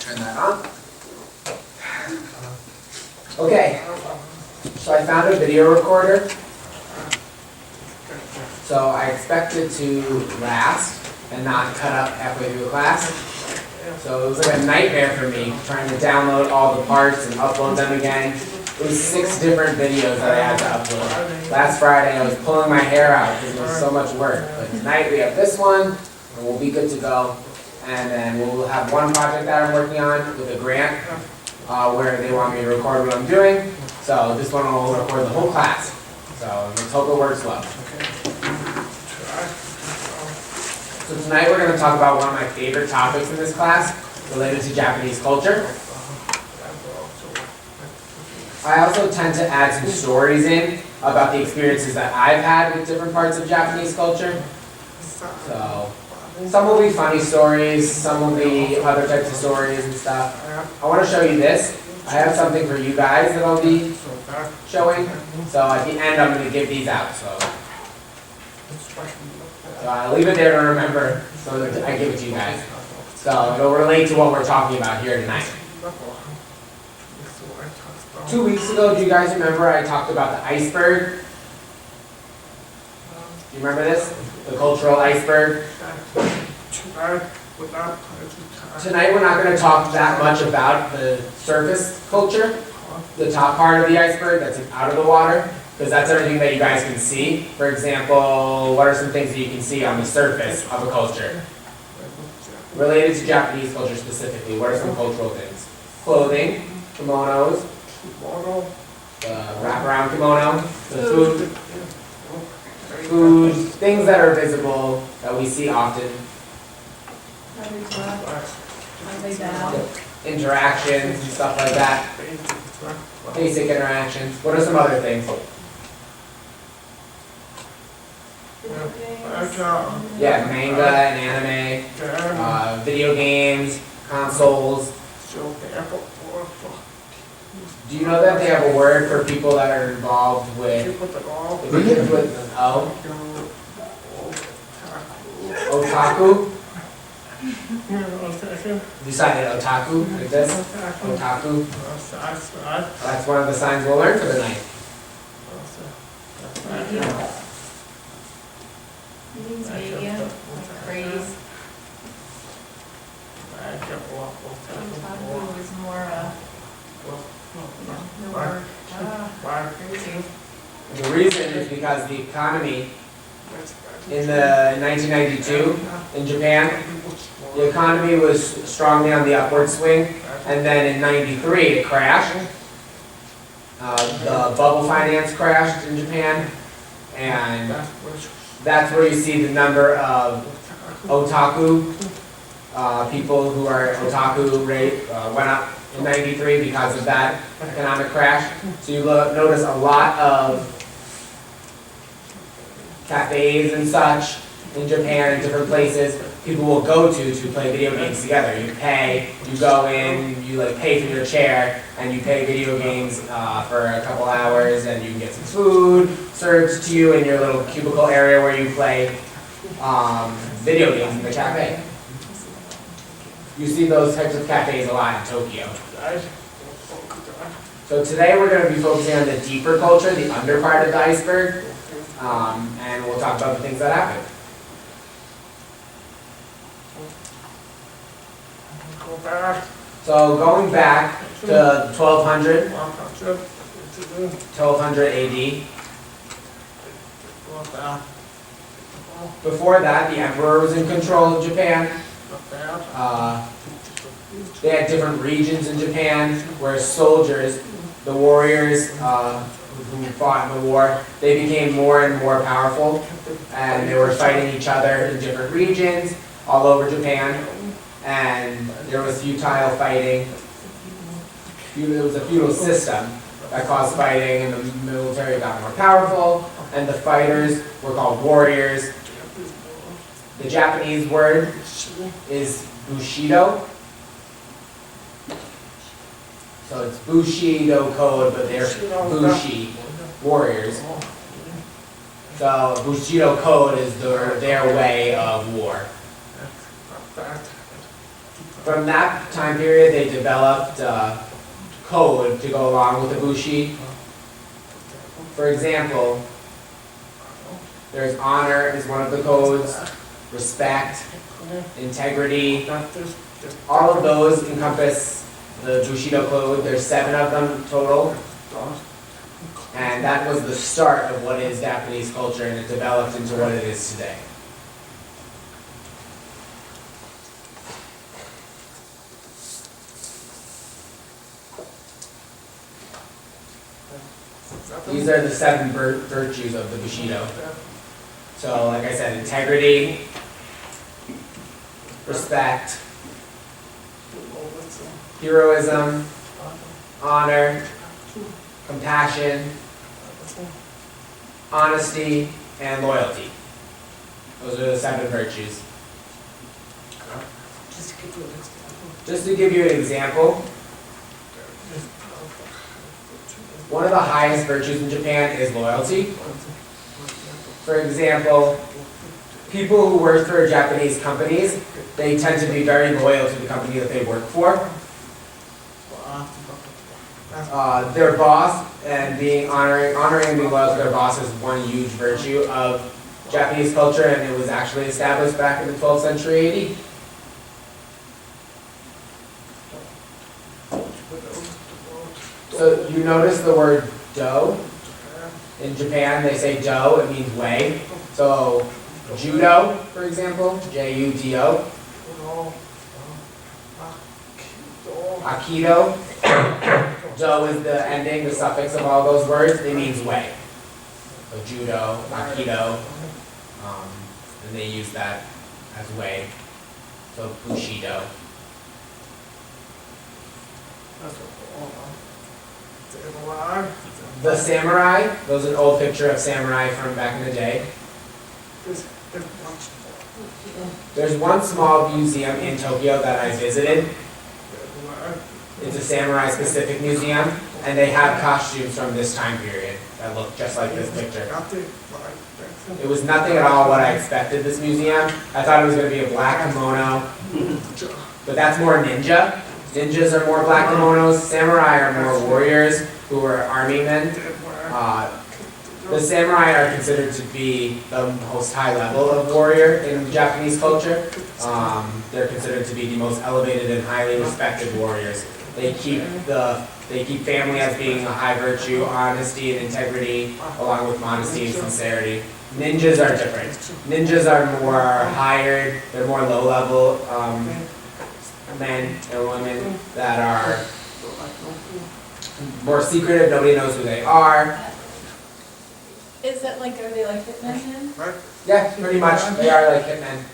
Turn that on. Okay, so I found a video recorder. So I expect it to last and not cut up halfway through class. So it was like a nightmare for me trying to download all the parts and upload them again. It was 6 different videos that I had to upload. Last Friday I was pulling my hair out because it was so much work. But tonight we have this one and we'll be good to go. And then we'll have one project that I'm working on with a grant where they want me to record what I'm doing. So this one will record the whole class. So let's hope it works well. So tonight we're going to talk about one of my favorite topics in this class related to Japanese culture. I also tend to add some stories in about the experiences that I've had with different parts of Japanese culture. So some will be funny stories, some will be other types of stories and stuff. I want to show you this. I have something for you guys that I'll be showing. So at the end I'm going to give these out. So I'll leave it there to remember so that I give it to you guys. So it'll relate to what we're talking about here tonight. 2 weeks ago, do you guys remember I talked about the iceberg? Do you remember this? The cultural iceberg? Tonight we're not going to talk that much about the surface culture, the top part of the iceberg that's out of the water, because that's everything that you guys can see. For example, what are some things that you can see on the surface of a culture? Related to Japanese culture specifically, what are some cultural things? Clothing, kimonos, the wraparound kimono, the food, things that are visible that we see often. Interactions and stuff like that. Basic interactions. What are some other things? Yeah, manga and anime, video games, consoles. Do you know that they have a word for people that are involved with, it begins with an O? Otaku? You cited otaku, like this? Otaku? That's one of the signs we'll learn for the night. It means mania, like craze. Otaku is more, the word, crazy. The reason is because the economy in the 1992 in Japan, the economy was strongly on the upward swing, and then in '93 it crashed. The bubble finance crashed in Japan, and that's where you see the number of otaku, people who are otaku rate went up in '93 because of that economic crash. So you notice a lot of cafes and such in Japan and different places people will go to play video games together. You pay, you go in, you like pay for your chair, and you play video games for a couple hours, and you can get some food served to you in your little cubicle area where you play video games in the cafe. You see those types of cafes a lot in Tokyo. So today we're going to be focusing on the deeper culture, the under part of the iceberg, and we'll talk about the things that happen. So going back to 1200 AD. Before that, the emperor was in control of Japan. They had different regions in Japan where soldiers, the warriors who fought in the war, they became more and more powerful, and they were fighting each other in different regions all over Japan, and there was futile fighting. It was a feudal system that caused fighting, and the military got more powerful, and the fighters were called warriors. The Japanese word is Bushido. So it's Bushido code, but they're Bushi, warriors. So Bushido code is their way of war. From that time period, they developed code to go along with the bushi. For example, there's honor is one of the codes, respect, integrity. All of those encompass the Bushido code. There's 7 of them total. And that was the start of what is Japanese culture, and it developed into what it is today. These are the 7 virtues of the Bushido. So, like I said, integrity, respect, heroism, honor, compassion, honesty, and loyalty. Those are the 7 virtues. Just to give you an example, one of the highest virtues in Japan is loyalty. For example, people who work for Japanese companies, they tend to be very loyal to the company that they work for. Their boss and honoring and being loyal to their boss is one huge virtue of Japanese culture, and it was actually established back in the 12th century AD. So you notice the word do. In Japan, they say do, it means way. So judo, for example, J-U-D-O. Aikido, do is the ending, the suffix of all those words, it means way. So judo, aikido, and they use that as way. So bushido. The samurai, there's an old picture of samurai from back in the day. There's one small museum in Tokyo that I visited. It's a samurai specific museum, and they have costumes from this time period that look just like this picture. It was nothing at all what I expected this museum. I thought it was going to be a black kimono, but that's more ninja. Ninjas are more black kimonos, samurai are more warriors who are army men. The samurai are considered to be the most high level of warrior in Japanese culture. They're considered to be the most elevated and highly respected warriors. They keep family as being a high virtue, honesty and integrity, along with modesty and sincerity. Ninjas are different. Ninjas are more hired, they're more low level men and women that are more secretive, nobody knows who they are. Is it like, are they like hitmen then? Yeah, pretty much, they are like hitmen.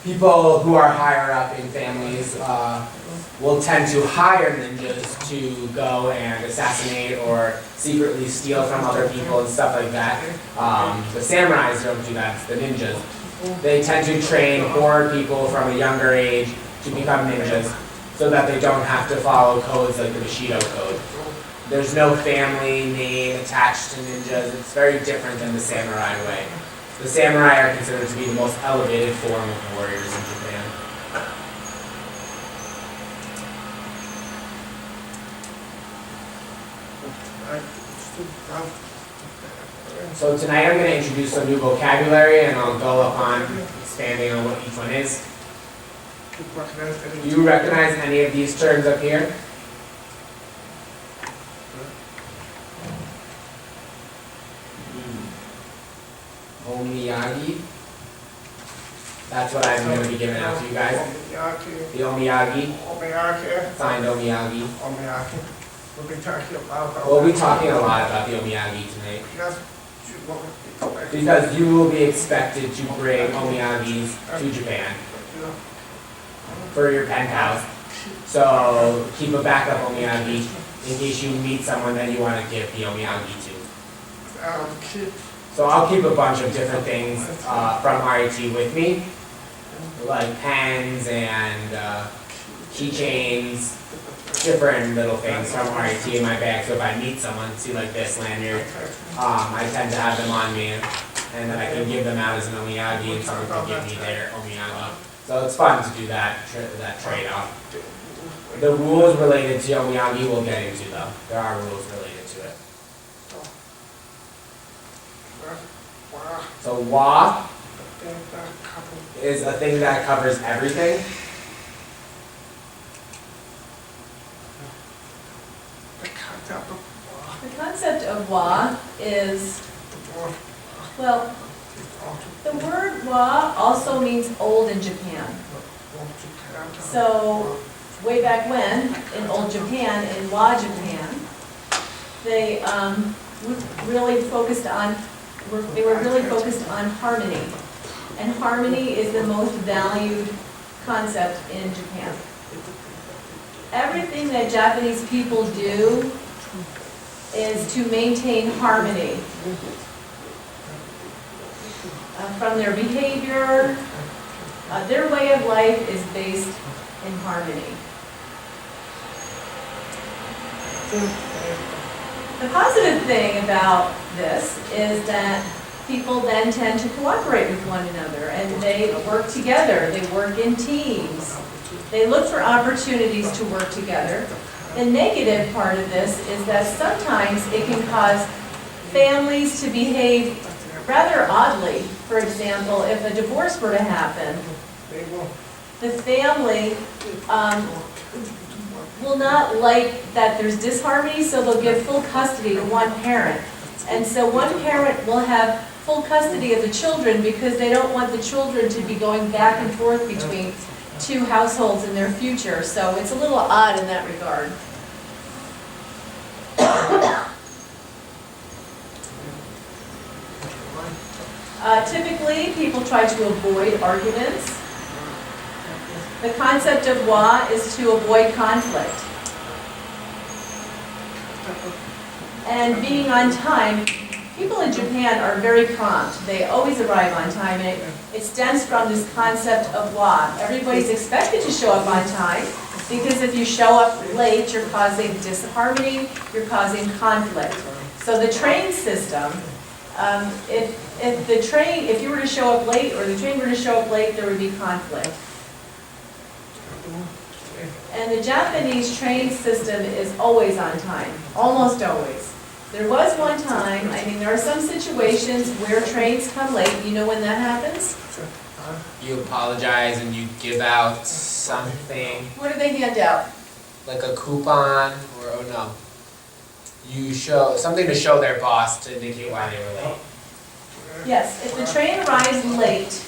People who are higher up in families will tend to hire ninjas to go and assassinate or secretly steal from other people and stuff like that. The samurais don't do that, it's the ninjas. They tend to train poor people from a younger age to become ninjas so that they don't have to follow codes like the Bushido code. There's no family name attached to ninjas. It's very different than the samurai way. The samurai are considered to be the most elevated form of warriors in Japan. So tonight I'm going to introduce some new vocabulary, and I'll go upon expanding on what each one is. Do you recognize any of these terms up here? Omiyagi. That's what I'm going to be giving out to you guys. The omiyagi. Signed omiyagi. We'll be talking a lot about the omiyagi tonight. Because you will be expected to bring omiyagis to Japan for your pen pals. So keep a backup omiyagi in case you meet someone that you want to give the omiyagi to. So I'll keep a bunch of different things from RIT with me, like pens and keychains, different little things from RIT in my bag. So if I meet someone, see like this lanyard, I tend to have them on me, and then I can give them out as an omiyagi, and someone can give me their omiyagi. So it's fun to do that trade-off. The rules related to Yomiuri we'll get into though. There are rules related to it. So wa is a thing that covers everything. The concept of wa is, well, the word wa also means old in Japan. So, way back when, in old Japan, in Wa Japan, they really focused on, they were really focused on harmony. And harmony is the most valued concept in Japan. Everything that Japanese people do is to maintain harmony. From their behavior, their way of life is based in harmony. The positive thing about this is that people then tend to cooperate with one another and they work together, they work in teams. They look for opportunities to work together. The negative part of this is that sometimes it can cause families to behave rather oddly. For example, if a divorce were to happen, the family will not like that there's disharmony, so they'll give full custody to one parent. And so one parent will have full custody of the children because they don't want the children to be going back and forth between two households in their future. So it's a little odd in that regard. Typically, people try to avoid arguments. The concept of wa is to avoid conflict. And being on time, people in Japan are very prompt. They always arrive on time, and it stems from this concept of wa. Everybody's expected to show up on time, because if you show up late, you're causing disharmony, you're causing conflict. So the train system, if you were to show up late, or the train were to show up late, there would be conflict. And the Japanese train system is always on time, almost always. There was one time, I mean, there are some situations where trains come late. You know when that happens? You apologize and you give out something. What do they hand out? Like a coupon, or oh no. You show something to show their boss to indicate why they were late. Yes, if the train arrives late,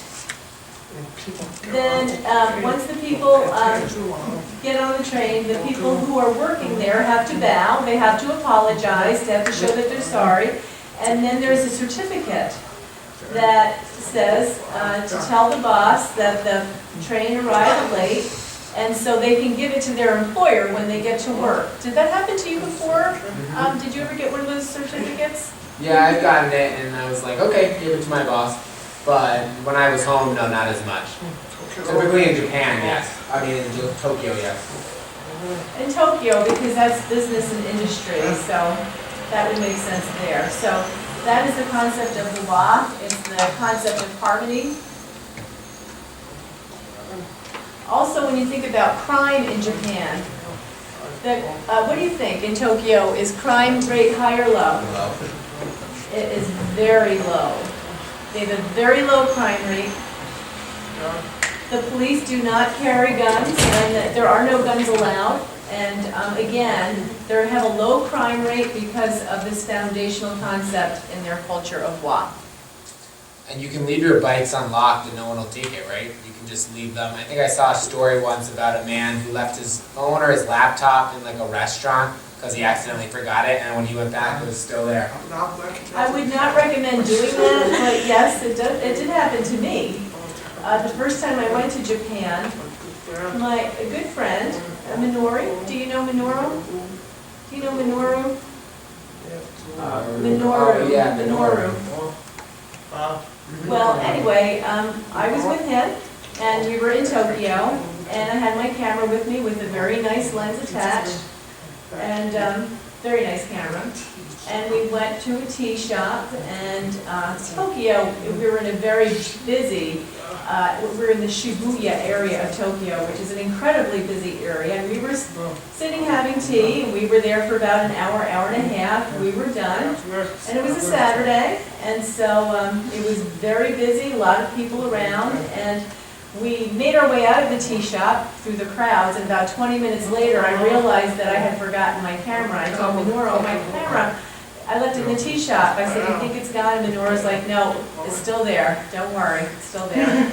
then once the people get on the train, the people who are working there have to bow, they have to apologize, they have to show that they're sorry, and then there's a certificate that says to tell the boss that the train arrived late, and so they can give it to their employer when they get to work. Did that happen to you before? Did you ever get one of those certificates? Yeah, I've gotten it, and I was like, okay, give it to my boss. But when I was home, no, not as much. Typically in Japan, yes. I mean, in Tokyo, yes. In Tokyo, because that's business and industry, so that would make sense there. So that is the concept of the wa. It's the concept of harmony. Also, when you think about crime in Japan, what do you think in Tokyo? Is crime rate high or low? Low. It is very low. They have a very low crime rate. The police do not carry guns, and there are no guns allowed. And again, they have a low crime rate because of this foundational concept in their culture of wa. And you can leave your bikes unlocked and no one will take it, right? You can just leave them. I think I saw a story once about a man who left his phone or his laptop in like a restaurant because he accidentally forgot it, and when he went back, it was still there. I would not recommend doing that, but yes, it did happen to me. The first time I went to Japan, a good friend, Minoru, do you know Minoru? Do you know Minoru? Minoru, yeah, Minoru. Well, anyway, I was with him, and we were in Tokyo, and I had my camera with me with a very nice lens attached, and very nice camera. And we went to a tea shop, and Tokyo, we were in a very busy we're in the Shibuya area of Tokyo, which is an incredibly busy area. And we were sitting having tea, and we were there for about an hour, hour and a half. We were done, and it was a Saturday, and so it was very busy, a lot of people around, and we made our way out of the tea shop through the crowds, and about 20 minutes later, I realized that I had forgotten my camera. I told Minoru, my camera, I left it in the tea shop. I said, you think it's gone? And Minoru's like, no, it's still there. Don't worry, it's still there.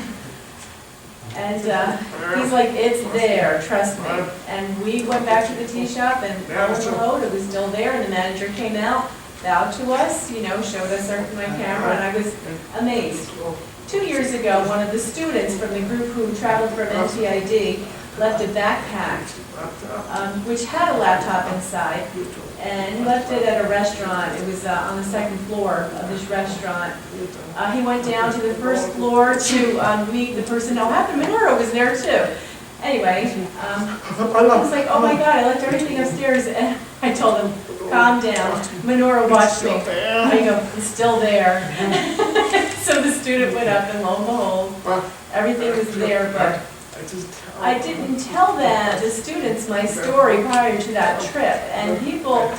And he's like, it's there, trust me. And we went back to the tea shop, and lo and behold, it was still there, and the manager came out, bowed to us, you know, showed us my camera, and I was amazed. 2 years ago, one of the students from the group who traveled from NTID left a backpack, which had a laptop inside, and he left it at a restaurant. It was on the second floor of this restaurant. He went down to the first floor to meet the person. No, happened Minoru was there too. Anyway, I was like, oh my God, I left everything upstairs. And I told him, calm down. Minoru watched me. I go, it's still there. So the student went up, and lo and behold, everything was there, but I didn't tell the students my story prior to that trip, and people,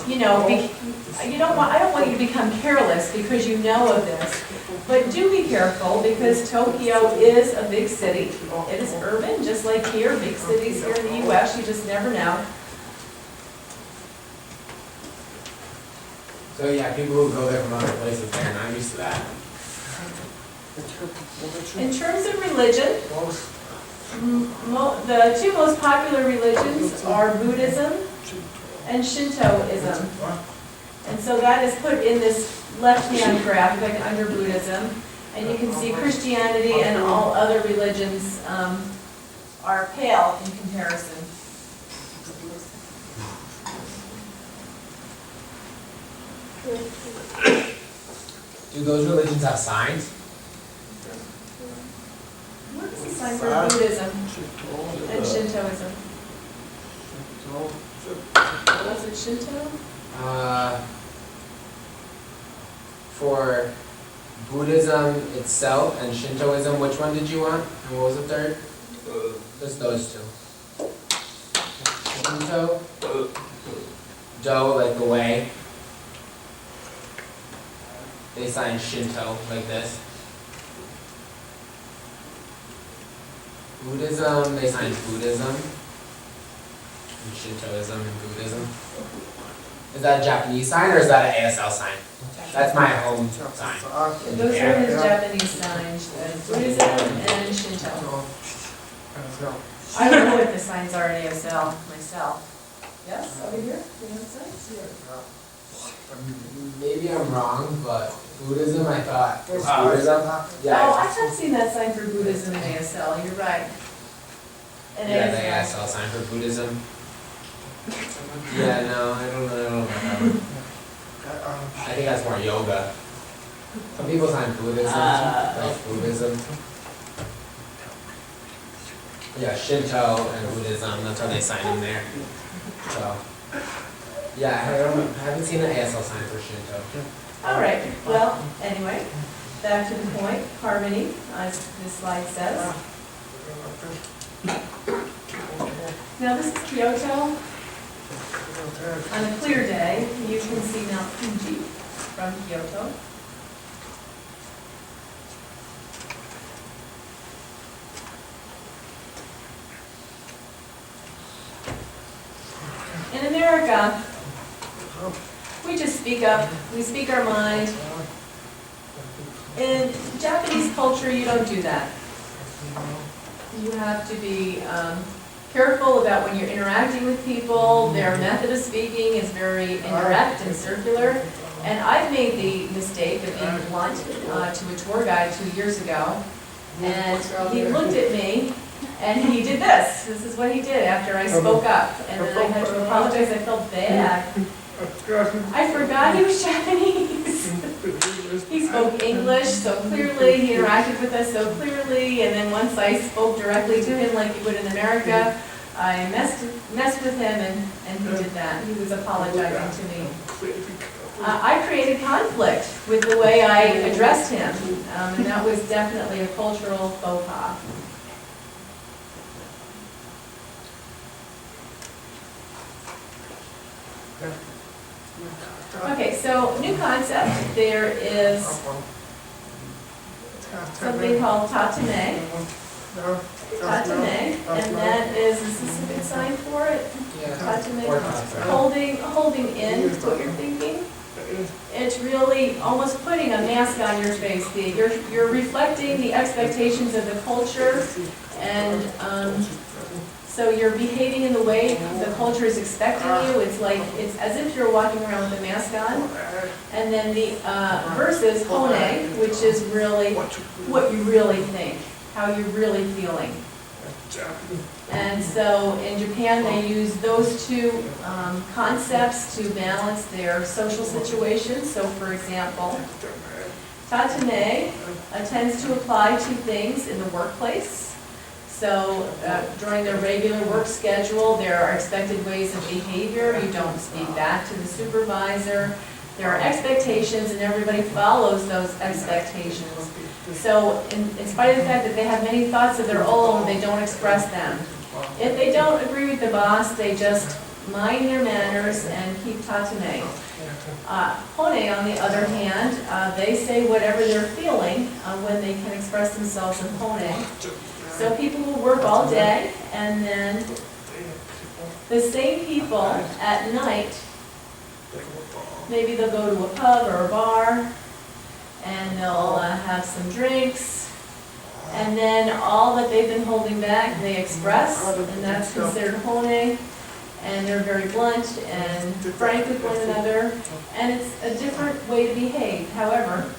you know, I don't want you to become careless because you know of this, but do be careful because Tokyo is a big city. It is urban, just like here, big cities here in the U.S., you just never know. So yeah, people who go there from other places, they're not used to that. In terms of religion, the two most popular religions are Buddhism and Shintoism. And so that is put in this left-hand graphic under Buddhism. And you can see Christianity and all other religions are pale in comparison. Do those religions have signs? What is the sign for Buddhism and Shintoism? Was it Shinto? For Buddhism itself and Shintoism, which one did you want? And what was the third? Just those two. Shinto, Do, like the way. They sign Shinto like this. Buddhism, they sign Buddhism. And Shintoism and Buddhism. Is that a Japanese sign or is that an ASL sign? That's my home sign. Those are his Japanese signs, Buddhism and Shinto. I don't know what the signs are in ASL myself. Yes, over here? Do you have signs? Maybe I'm wrong, but Buddhism, I thought was Buddhism. Oh, Yeah. I have seen that sign for Buddhism in ASL, you're right. And Yeah, the ASL. ASL sign for Buddhism. Yeah, no, I don't know about that one. I think that's more yoga. Some people sign Buddhism, like Buddhism. Yeah, Shinto and Buddhism, that's how they sign them there. So, yeah, I haven't seen an ASL sign for Shinto. All right, well, anyway, back to the point, harmony, as this slide says. Now this is Kyoto. On a clear day, you can see Mount Fuji from Kyoto. In America, we just speak up, we speak our mind. In Japanese culture, you don't do that. You have to be careful about when you're interacting with people. Their method of speaking is very indirect and circular. And I've made the mistake of being blunt to a tour guide 2 years ago. And he looked at me and he did this. This is what he did after I spoke up. And then I had to apologize. I felt bad. I forgot he was Japanese. He spoke English so clearly, he interacted with us so clearly, and then once I spoke directly to him like you would in America, I messed with him and he did that. He was apologizing to me. I created conflict with the way I addressed him, and that was definitely a cultural faux pas. Okay, so new concept, there is something called tatame. Tatame, and that is a specific sign for it. Tatame, Or concept. holding in what you're thinking. It's really almost putting a mask on your face. You're reflecting the expectations of the culture, and so you're behaving in the way the culture is expecting you. It's as if you're walking around with a mask on. And then the versus hone, which is really what you really think, how you're really feeling. And so in Japan, they use those two concepts to balance their social situations. So for example, tatame tends to apply to things in the workplace. So during their regular work schedule, there are expected ways of behavior. You don't speak back to the supervisor. There are expectations, and everybody follows those expectations. So in spite of the fact that they have many thoughts of their own, they don't express them. If they don't agree with the boss, they just mind their manners and keep tatame. Hone, on the other hand, they say whatever they're feeling when they can express themselves in hone. So people will work all day, and then the same people at night, maybe they'll go to a pub or a bar, and they'll have some drinks, and then all that they've been holding back, they express, and that's considered hone, and they're very blunt and frank with one another, and it's a different way to behave. However,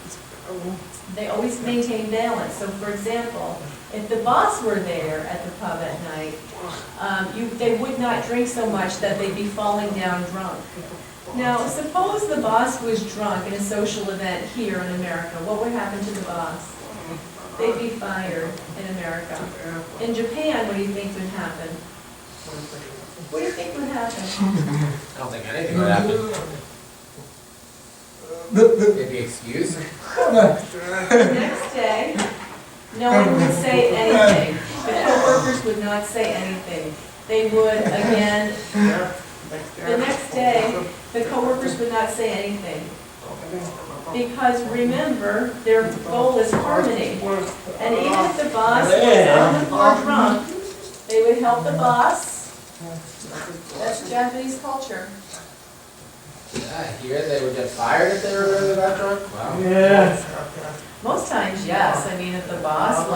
they always maintain balance. So for example, if the boss were there at the pub at night, they would not drink so much that they'd be falling down drunk. Now, suppose the boss was drunk in a social event here in America. What would happen to the boss? They'd be fired in America. In Japan, what do you think would happen? What do you think would happen? I don't think anything would happen. They'd be excused. The next day, no one would say anything. The co-workers would not say anything. They would, again, the next day, the co-workers would not say anything. Because remember, their goal is harmony. And even if the boss was on the floor drunk, they would help the boss. That's Japanese culture. Yeah, here they would get fired if they were really that drunk? Wow. Most times, yes. I mean, if the boss,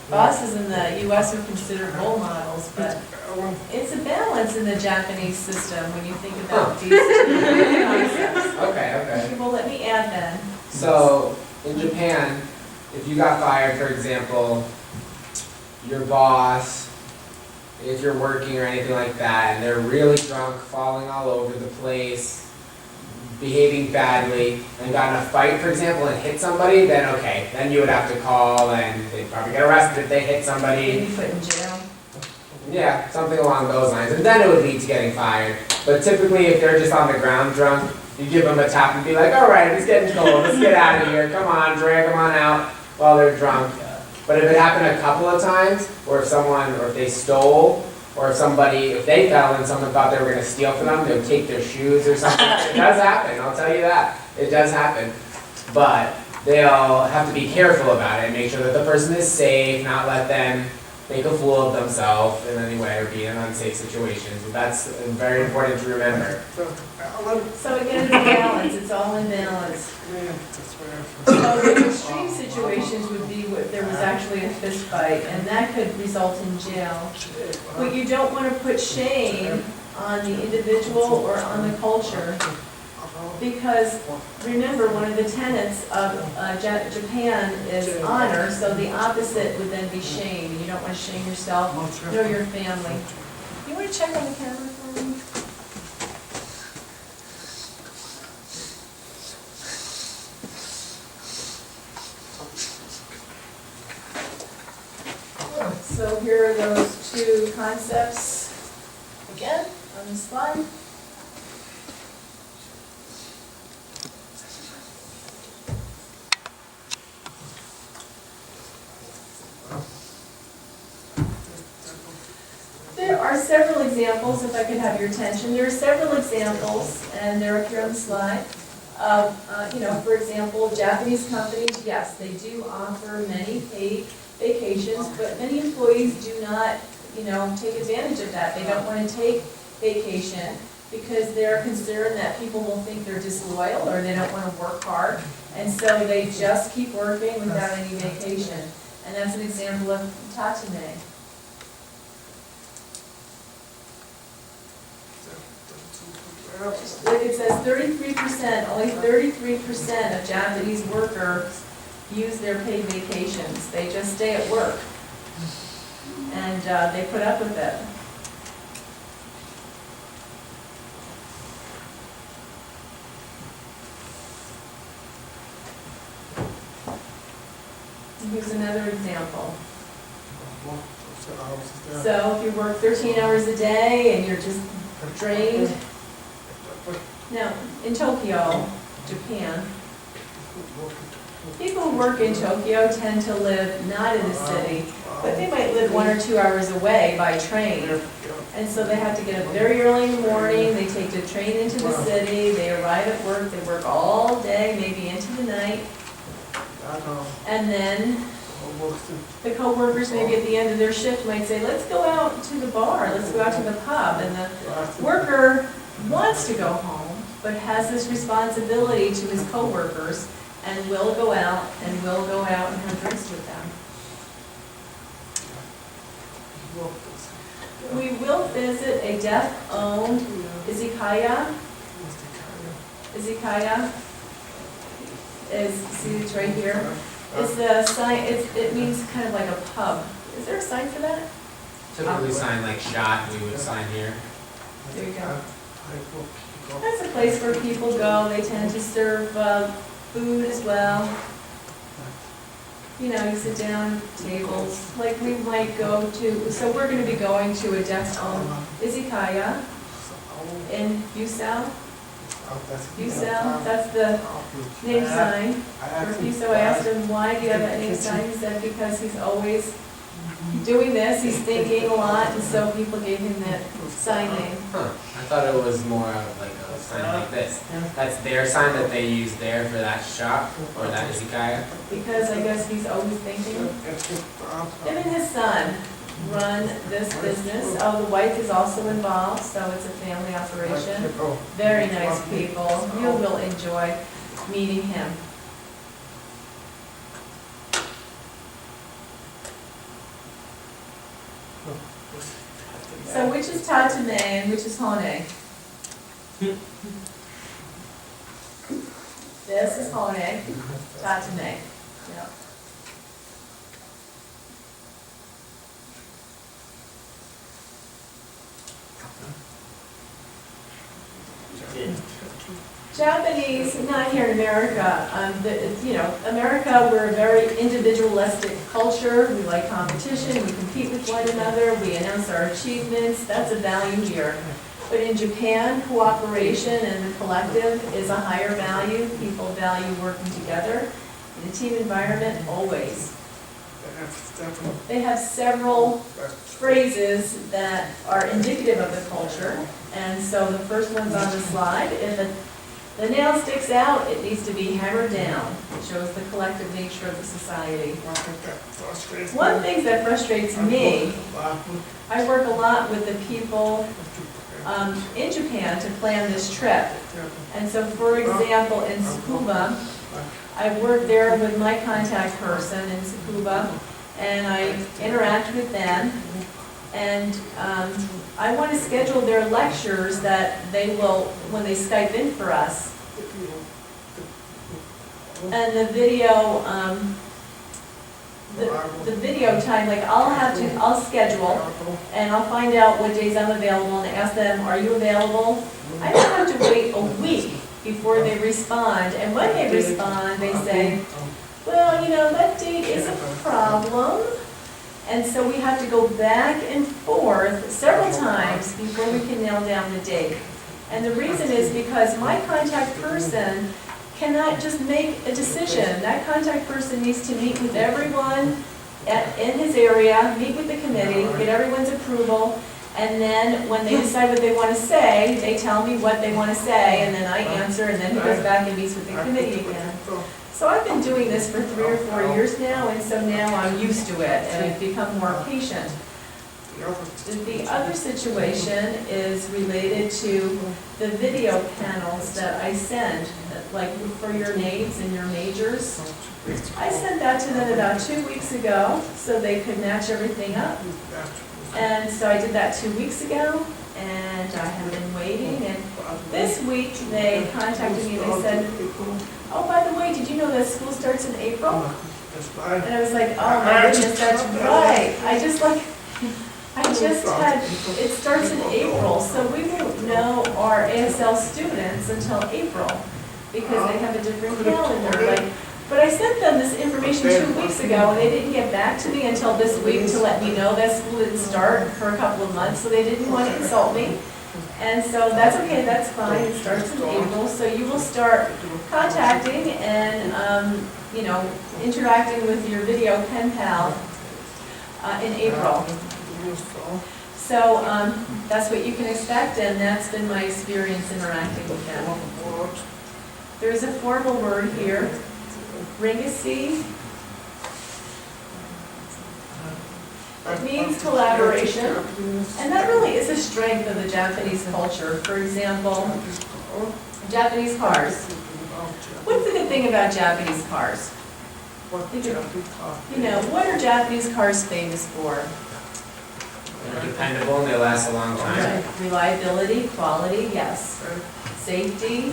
bosses in the U.S. are considered role models, but it's a balance in the Japanese system when you think about these two concepts. Okay. Well, let me add then. So, in Japan, if you got fired, for example, your boss, if you're working or anything like that, and they're really drunk, falling all over the place, behaving badly, and got in a fight, for example, and hit somebody, then okay, then you would have to call, and they'd probably get arrested if they hit somebody. Maybe put in jail. Yeah, something along those lines, and then it would lead to getting fired. But typically, if they're just on the ground drunk, you give them a tap and be like, all right, it's getting cold, let's get out of here, come on, drag them on out while they're drunk. But if it happened a couple of times, or if they stole, or if they fell and someone thought they were going to steal from them, they would take their shoes or something. It does happen, I'll tell you that. It does happen. But they'll have to be careful about it and make sure that the person is safe, not let them make a fool of themselves in any way or be in unsafe situations. That's very important to remember. So again, it's a balance. It's all in balance. So the extreme situations would be if there was actually a fist fight, and that could result in jail. But you don't want to put shame on the individual or on the culture, because remember, one of the tenets of Japan is honor, so the opposite would then be shame. You don't want to shame yourself nor your family. You want to check on the camera for me? So here are those two concepts again on the slide. several examples, if I could have your attention, there are several examples, and they're up here on the slide, of, for example, Japanese companies, yes, they do offer many paid vacations, but many employees do not, take advantage of that. They don't want to take vacation because they're concerned that people will think they're disloyal or they don't want to work hard. And so they just keep working without any vacation. And that's an example of Tatame. Like it says, 33%, only 33% of Japanese workers use their paid vacations. They just stay at work. And they put up with it. Here's another example. So if you work 13 hours a day and you're just drained. Now, in Tokyo, Japan, people who work in Tokyo tend to live not in the city, but they might live 1 or 2 hours away by train. And so they have to get up very early in the morning, they take the train into the city, they arrive at work, they work all day, maybe into the night. And then the co-workers maybe at the end of their shift might say, let's go out to the bar, let's go out to the pub. And the worker wants to go home, but has this responsibility to his co-workers and will go out and have drinks with them. We will visit a deaf-owned izakaya. Izakaya see it's right here. It's a sign, it means kind of like a pub. Is there a sign for that? Typically sign like shot, we would sign here. There you go. That's a place where people go. They tend to serve food as well. You sit down, tables, like we might go to, so we're going to be going to a deaf-owned izakaya in Yusao. Yusao, that's the name sign for Fuso. I asked him, why do you have that name sign? He said, because he's always doing this, he's thinking a lot, and so people gave him that sign name. Huh, I thought it was more of like a sign like this. That's their sign that they use there for that shop, or that izakaya? Because I guess he's always thinking. Him and his son run this business. Oh, the wife is also involved, so it's a family operation. Very nice people. You will enjoy meeting him. So which is Tatame and which is Hone? This is Hone, Tatame. Yeah. Japanese, not here in America. America, we're a very individualistic culture. We like competition, we compete with one another, we announce our achievements. That's a value here. But in Japan, cooperation and the collective is a higher value. People value working together. In a team environment, always. They have several phrases that are indicative of the culture. And so the first one's on the slide. If the nail sticks out, it needs to be hammered down. It shows the collective nature of the society. One thing that frustrates me, I work a lot with the people in Japan to plan this trip. And so, for example, in Tsukuba, I work there with my contact person in Tsukuba, and I interact with them. And I want to schedule their lectures that they will, when they Skype in for us. And the video, the video time, like I'll schedule, and I'll find out what days I'm available and ask them, are you available? I don't have to wait a week before they respond. And when they respond, they say, well, that date is a problem. And so we have to go back and forth several times before we can nail down the date. And the reason is because my contact person cannot just make a decision. That contact person needs to meet with everyone in his area, meet with the committee, get everyone's approval, And then when they decide what they want to say, they tell me what they want to say, and then I answer, and then he goes back and meets with the committee again. So I've been doing this for 3 or 4 years now, and so now I'm used to it, and I've become more patient. The other situation is related to the video panels that I send, like for your names and your majors. I sent that to them about 2 weeks ago, so they could match everything up. And so I did that 2 weeks ago, and I have been waiting, and this week they contacted me and they said, oh, by the way, did you know that school starts in April? And I was like, oh my goodness, that's right. I just had, it starts in April, so we won't know our ASL students until April, because they have a different calendar, like, but I sent them this information 2 weeks ago, and they didn't get back to me until this week to let me know that school didn't start for a couple of months, so they didn't want to insult me. And so that's okay, that's fine, it starts in April, so you will start contacting and, you know, interacting with your video pen pal in April. So that's what you can expect, and that's been my experience interacting with them. There is a formal word here, ringacy. It means collaboration, and that really is a strength of the Japanese culture. For example, Japanese cars. What's the good thing about Japanese cars? You know, what are Japanese cars famous for? They're dependable and they last a long time. Reliability, quality, yes. Safety,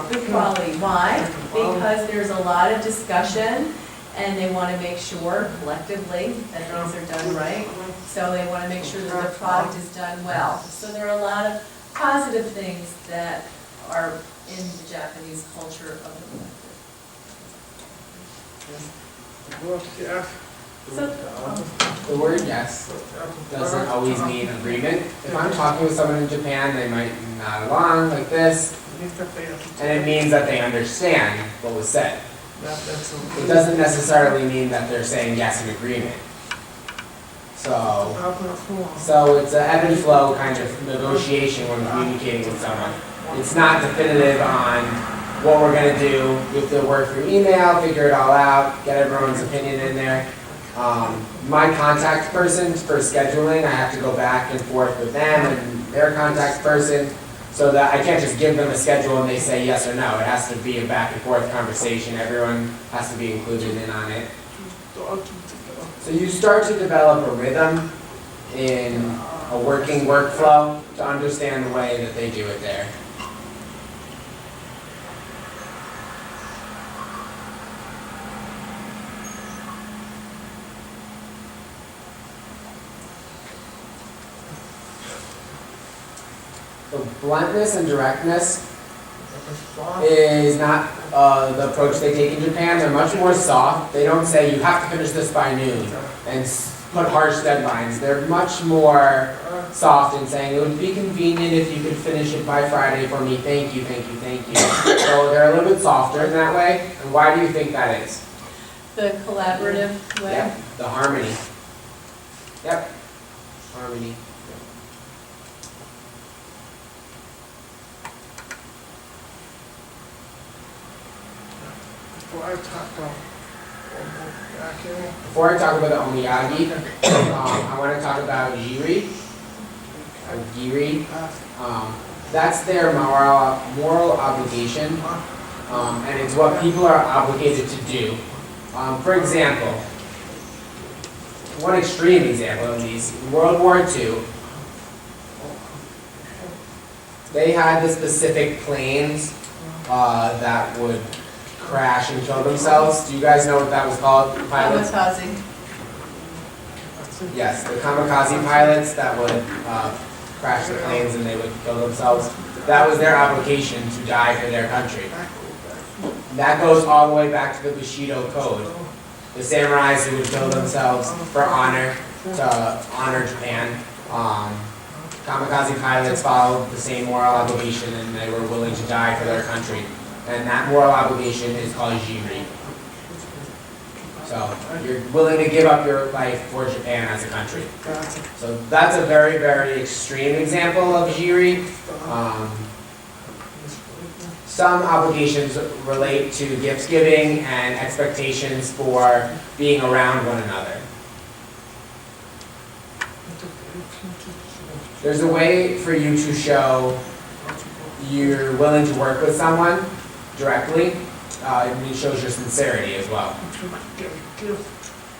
good quality. Why? Because there's a lot of discussion, and they want to make sure collectively that things are done right. So they want to make sure that the product is done well. So there are a lot of positive things that are in the Japanese culture of the collective. So, The word yes doesn't always mean agreement. If I'm talking with someone in Japan, they might nod along like this, and it means that they understand what was said. It doesn't necessarily mean that they're saying yes in agreement. So it's an ebb and flow kind of negotiation when communicating with someone. It's not definitive on what we're going to do. We have to work through email, figure it all out, get everyone's opinion in there. My contact person for scheduling, I have to go back and forth with them and their contact person, so that I can't just give them a schedule and they say yes or no. It has to be a back and forth conversation. Everyone has to be included in on it. So you start to develop a rhythm in a working workflow to understand the way that they do it there. So bluntness and directness is not the approach they take in Japan. They're much more soft. They don't say you have to finish this by noon and put harsh deadlines. They're much more soft in saying it would be convenient if you could finish it by Friday for me. Thank you, thank you, thank you. So they're a little bit softer in that way. And why do you think that is? the collaborative way? Yep, the harmony. Yep, harmony. Before I talk about the omiyagi, I want to talk about jiri, or giri. That's their moral obligation, and it's what people are obligated to do. For example, one extreme example at least, in World War II, they had the specific planes that would crash and kill themselves. Do you guys know what that was called? Pilots? Kamikaze. Yes, the kamikaze pilots that would crash the planes and they would kill themselves. That was their obligation to die for their country. That goes all the way back to the Bushido Code. The samurais who would kill themselves for honor, to honor Japan. Kamikaze pilots followed the same moral obligation and they were willing to die for their country. And that moral obligation is called jiri. So you're willing to give up your life for Japan as a country. So that's a very, very extreme example of jiri. Some obligations relate to gift giving and expectations for being around one another. There's a way for you to show you're willing to work with someone directly. It shows your sincerity as well.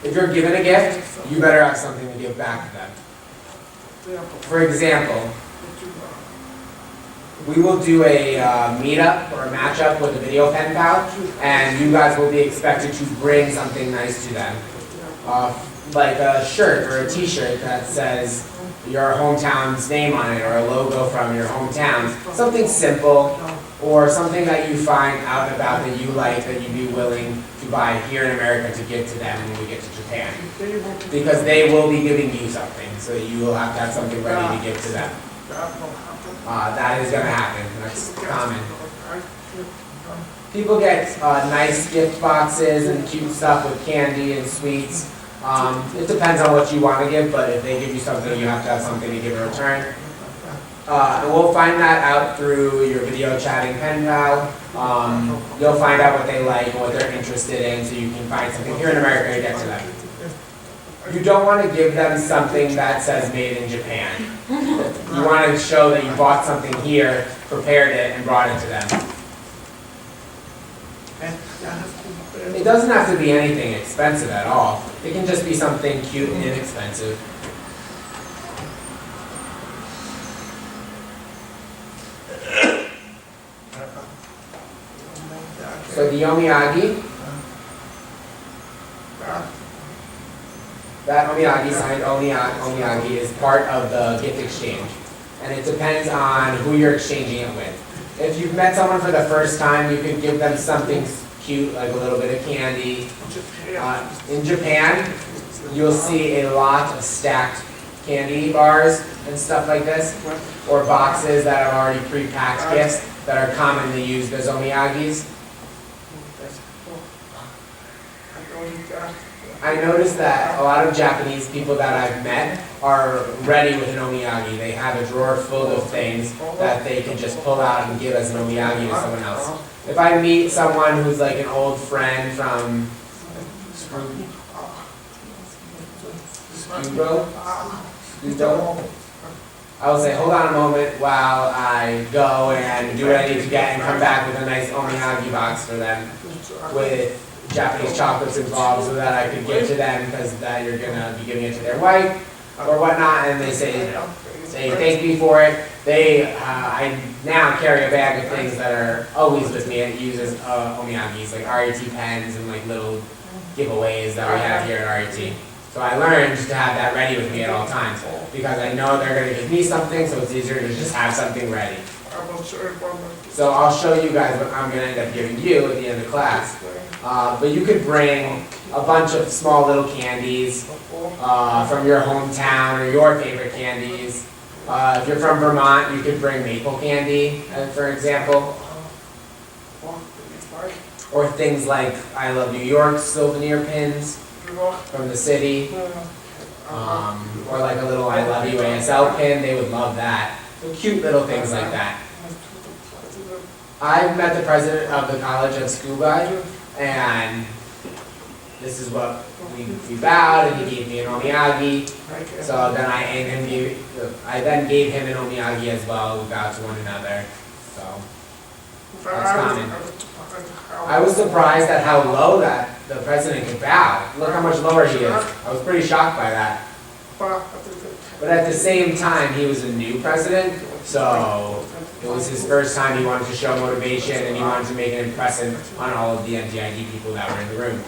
If you're given a gift, you better have something to give back to them. For example, we will do a meetup or a matchup with a video pen pal, and you guys will be expected to bring something nice to them. Like a shirt or a t-shirt that says your hometown's name on it, or a logo from your hometown. Something simple, or something that you find out and about that you like, that you'd be willing to buy here in America to give to them when we get to Japan. Because they will be giving you something, so you will have to have something ready to give to them. That is going to happen. That's common. People get nice gift boxes and cute stuff with candy and sweets. It depends on what you want to give, but if they give you something, you have to have something to give in return. And we'll find that out through your video chatting pen pal. You'll find out what they like and what they're interested in, so you can find something here in America to get to them. You don't want to give them something that says made in Japan. You want to show that you bought something here, prepared it, and brought it to them. It doesn't have to be anything expensive at all. It can just be something cute and inexpensive. So the omiyagi, that omiyagi, signed omiyagi, is part of the gift exchange. And it depends on who you're exchanging it with. If you've met someone for the first time, you could give them something cute, like a little bit of candy. In Japan, you'll see a lot of stacked candy bars and stuff like this, or boxes that are already pre-packed gifts that are commonly used as omiyagis. I noticed that a lot of Japanese people that I've met are ready with an omiyagi. They have a drawer full of things that they can just pull out and give as an omiyagi to someone else. If I meet someone who's like an old friend from Scudo, I will say, hold on a moment while I go and do what I need to get and come back with a nice omiyagi box for them with Japanese chocolates involved, so that I could give to them, because that you're gonna be giving it to their wife or whatnot, and they say thank you for it. I now carry a bag of things that are always with me and use as omiyagis, like RET pens and like little giveaways that we have here at RET. So I learned to have that ready with me at all times, because I know they're gonna give me something, so it's easier to just have something ready. So I'll show you guys what I'm gonna end up giving you at the end of class. But you could bring a bunch of small little candies from your hometown, or your favorite candies. If you're from Vermont, you could bring maple candy, for example. Or things like I Love New York souvenir pins from the city. Or like a little I Love You ASL pin, they would love that. So cute little things like that. I've met the president of the college at Tsukuba, and this is what we bowed, and he gave me an omiyagi. So then I then gave him an omiyagi as well. We bowed to one another. So that's common. I was surprised at how low that the president could bow. Look how much lower he is. I was pretty shocked by that. But at the same time, he was a new president, so it was his first time. He wanted to show motivation, and he wanted to make an impression on all of the NDID people that were in the room.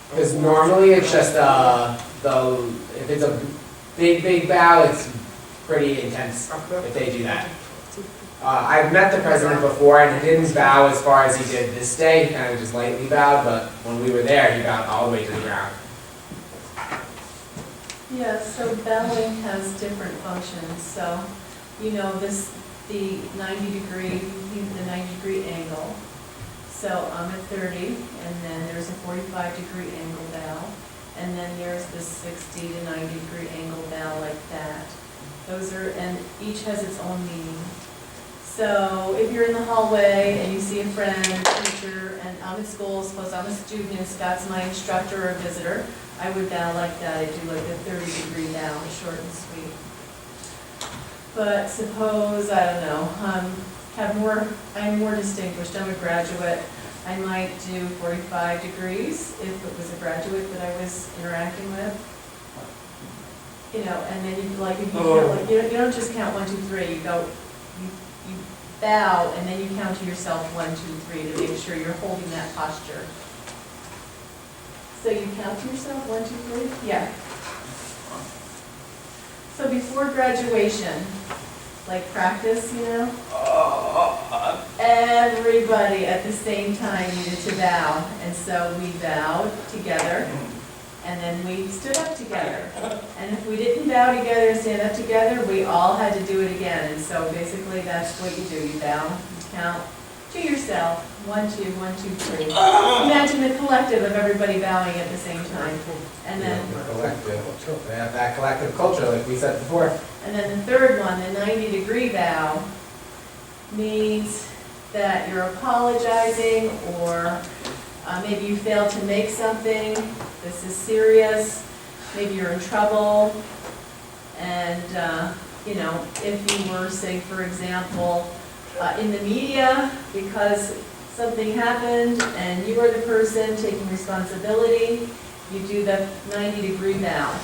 Because normally it's just if it's a big bow, it's pretty intense if they do that. I've met the president before, and he didn't bow as far as he did this day. He kind of just lightly bowed, but when we were there, he bowed all the way to the ground. Yeah, so bowing has different functions. So, you know, the 90 degree angle. So I'm at 30, and then there's a 45-degree angle bow, and then there's the 60 to 90-degree angle bow like that. Those are, and each has its own meaning. So if you're in the hallway and you see a friend, a teacher, and I'm at school, suppose I'm a student and Scott's my instructor or visitor, I would bow like that. I do like a 30-degree bow, short and sweet. But suppose, I don't know, I'm more distinguished, I'm a graduate, I might do 45 degrees if it was a graduate that I was interacting with. You know, and then you like, if you count, like, you don't just count 1, 2, 3, you go, you bow, and then you count to yourself 1, 2, 3 to make sure you're holding that posture. So you count to yourself 1, 2, 3? Yeah. So before graduation, like practice, you know, everybody at the same time needed to bow. And so we bowed together, and then we stood up together. And if we didn't bow together and stand up together, we all had to do it again. And so basically that's what you do. You bow, you count to yourself, 1, 2, 1, 2, 3. Imagine the collective of everybody bowing at the same time. And then Collective. They have that collective culture, like we said before. And then the third one, the 90-degree bow, means that you're apologizing, or maybe you failed to make something. This is serious. Maybe you're in trouble. And, you know, if you were, say, for example, in the media because something happened and you are the person taking responsibility, you do the 90-degree bow.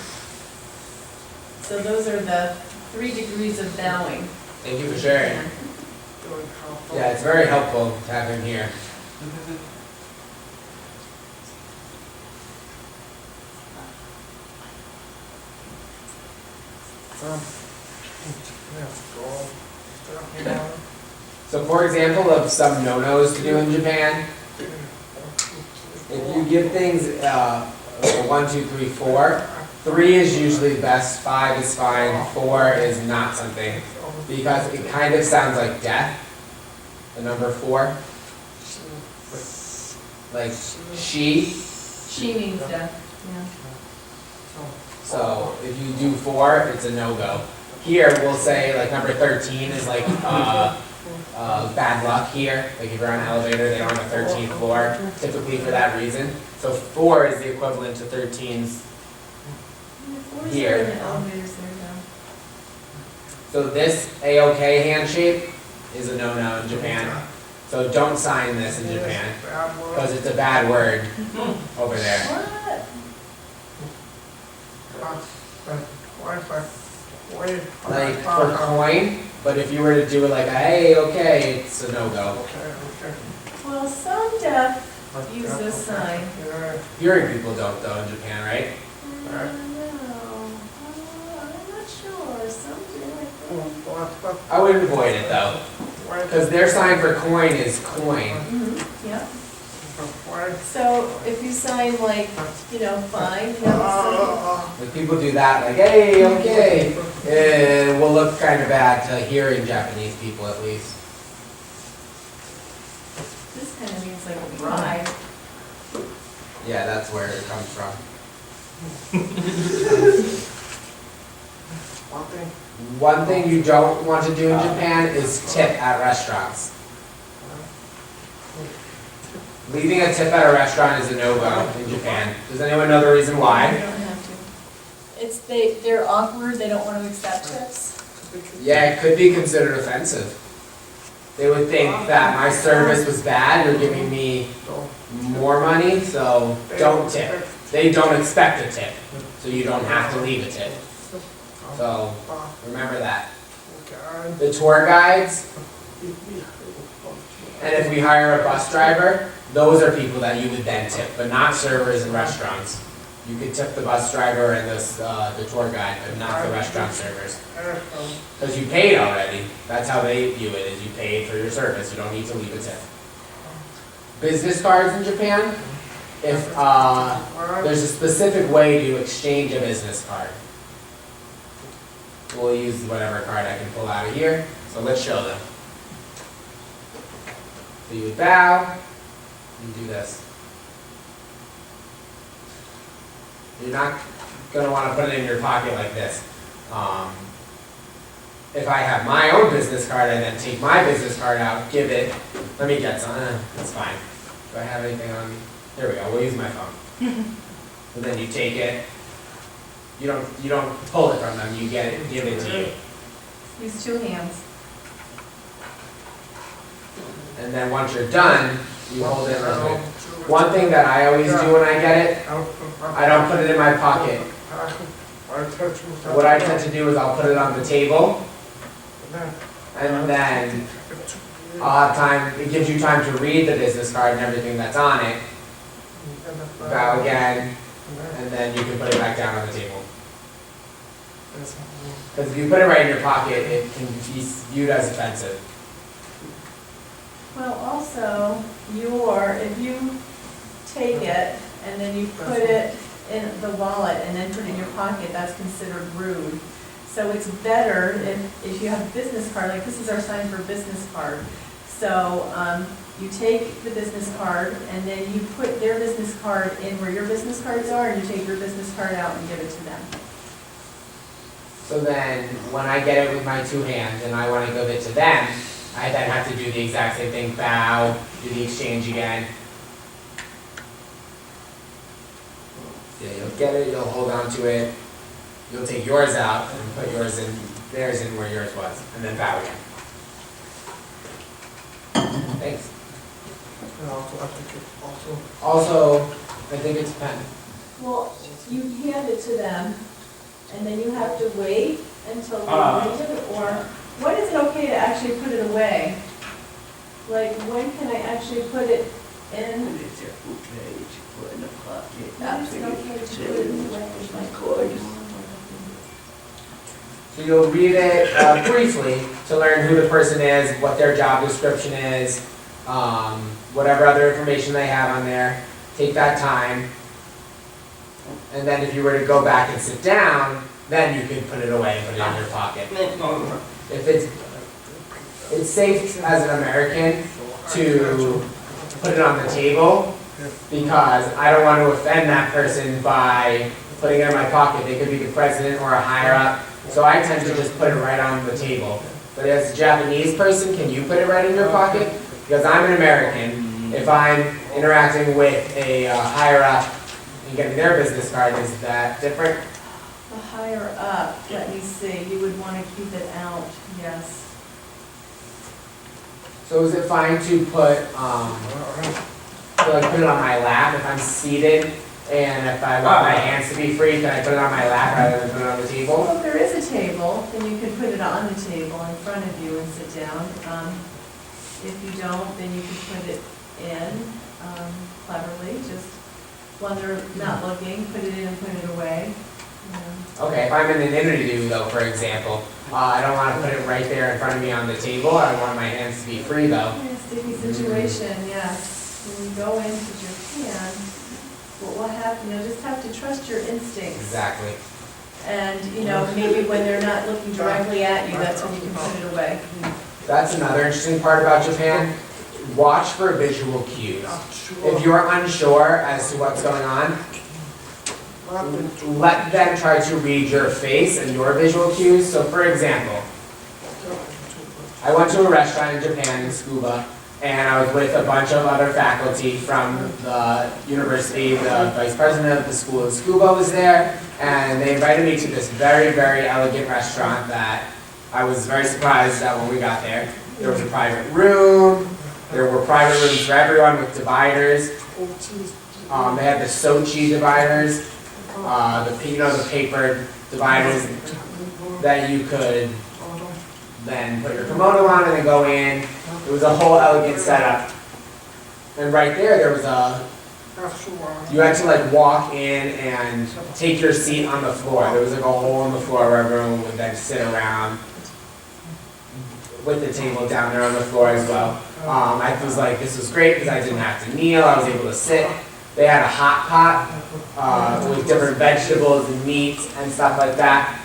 So those are the 3 degrees of bowing. Thank you for sharing. Yeah, it's very helpful to have him here. So for example of some no-nos to do in Japan, if you give things 1, 2, 3, 4, 3 is usually best, 5 is fine, 4 is not something, because it kind of sounds like death, the number 4. Like she. She means death, yeah. So if you do 4, it's a no-go. Here we'll say like number 13 is like bad luck here. Like if you're on an elevator, they don't have a 13th floor, typically for that reason. So 4 is the equivalent to 13's. Here. So this A-OK handshake is a no-no in Japan. So don't sign this in Japan, because it's a bad word over there. What? Like for coin, but if you were to do it like a hey, okay, it's a no-go. Well, some deaf use this sign. Hearing people don't though in Japan, right? No, I'm not sure. Some do, I think. I would avoid it though, because their sign for coin is coin. Mm-hmm. Yeah. So if you sign like, you know, fine, you know, Like people do that, like hey, okay, it will look kind of bad to hearing Japanese people at least. this kind of means like cry. Yeah, that's where it comes from. One thing you don't want to do in Japan is tip at restaurants. Leaving a tip at a restaurant is a no-go in Japan. Does anyone know the reason You why? don't have to. They're awkward, they don't want to accept tips. Yeah, it could be considered offensive. They would think that my service was bad, you're giving me more money, so don't tip. They don't expect a tip, so you don't have to leave a tip. So remember that. The tour guides, and if we hire a bus driver, those are people that you would then tip, but not servers in restaurants. You could tip the bus driver and the tour guide, but not the restaurant servers. Because you paid already. That's how they view it, is you paid for your service. You don't need to leave a tip. Business cards in Japan, if there's a specific way to exchange a business card. We'll use whatever card I can pull out of here. So let's show them. So you would bow, you do this. You're not gonna wanna put it in your pocket like this. If I have my own business card, I then take my business card out, give it, let me get some, that's fine. Do I have anything on me? There we go, we'll use my phone. And then you take it, you don't pull it from them, you get it, give it to you. Use two hands. And then once you're done, you hold it like this. One thing that I always do when I get it, I don't put it in my pocket. What I tend to do is I'll put it on the table, and then I'll have time, it gives you time to read the business card and everything that's on it, bow again, and then you can put it back down on the table. Because if you put it right in your pocket, it can be viewed as offensive. Well, also, if you take it and then you put it in the wallet and then put it in your pocket, that's considered rude. So it's better if you have a business card, like this is our sign for business card. So you take the business card and then you put their business card in where your business cards are, and you take your business card out and give it to them. So then, when I get it with my two hands and I want to give it to them, I then have to do the exact same thing, bow, do the exchange again. Yeah, you'll get it, you'll hold on to it, you'll take yours out and put theirs in where yours was, and then bow again. Thanks. Also, I think it's a pen. Well, you hand it to them, and then you have to wait until they read it, or when is it okay to actually put it away? Like, when can I actually put it in? It's okay to put in the pocket. That's okay to put it away. Of course. So you'll read it briefly to learn who the person is, what their job description is, whatever other information they have on there. Take that time. And then if you were to go back and sit down, then you could put it away and put it in your pocket. If it's safe as an American to put it on the table, because I don't want to offend that person by putting it in my pocket. They could be the president or a higher up. So I tend to just put it right on the table. But as a Japanese person, can you put it right in your pocket? Because I'm an American. If I'm interacting with a higher up and getting their business card, is that different? The higher up, let me see, you would want to keep it out, yes. So is it fine to put, put it on my lap if I'm seated? And if I want my hands to be free, can I put it on my lap rather than put it on the table? Well, if there is a table, then you can put it on the table in front of you and sit down. If you don't, then you can put it in cleverly, just when they're not looking, put it in and put it away. Okay, if I'm in an interview though, for example, I don't want to put it right there in front of me on the table. I want my hands to be free though. In a sticky situation, yes. When you go in, put your hand, what will happen, you'll just have to trust your instincts. Exactly. And, maybe when they're not looking directly at you, that's when you can put it away. That's another interesting part about Japan. Watch for visual cues. If you're unsure as to what's going on, let them try to read your face and your visual cues. So for example, I went to a restaurant in Japan, in Tsukuba, and I was with a bunch of other faculty from the university. The vice president of the school in Tsukuba was there, and they invited me to this very, very elegant restaurant that I was very surprised at when we got there. There was a private room, there were private rooms for everyone with dividers. They had the Sochi dividers, the paper dividers that you could then put your kimono on and then go in. It was a whole elegant setup. And right there was you had to like walk in and take your seat on the floor. There was like a hole in the floor where everyone would then sit around with the table down there on the floor as well. I was like, this was great because I didn't have to kneel, I was able to sit. They had a hot pot with different vegetables and meats and stuff like that.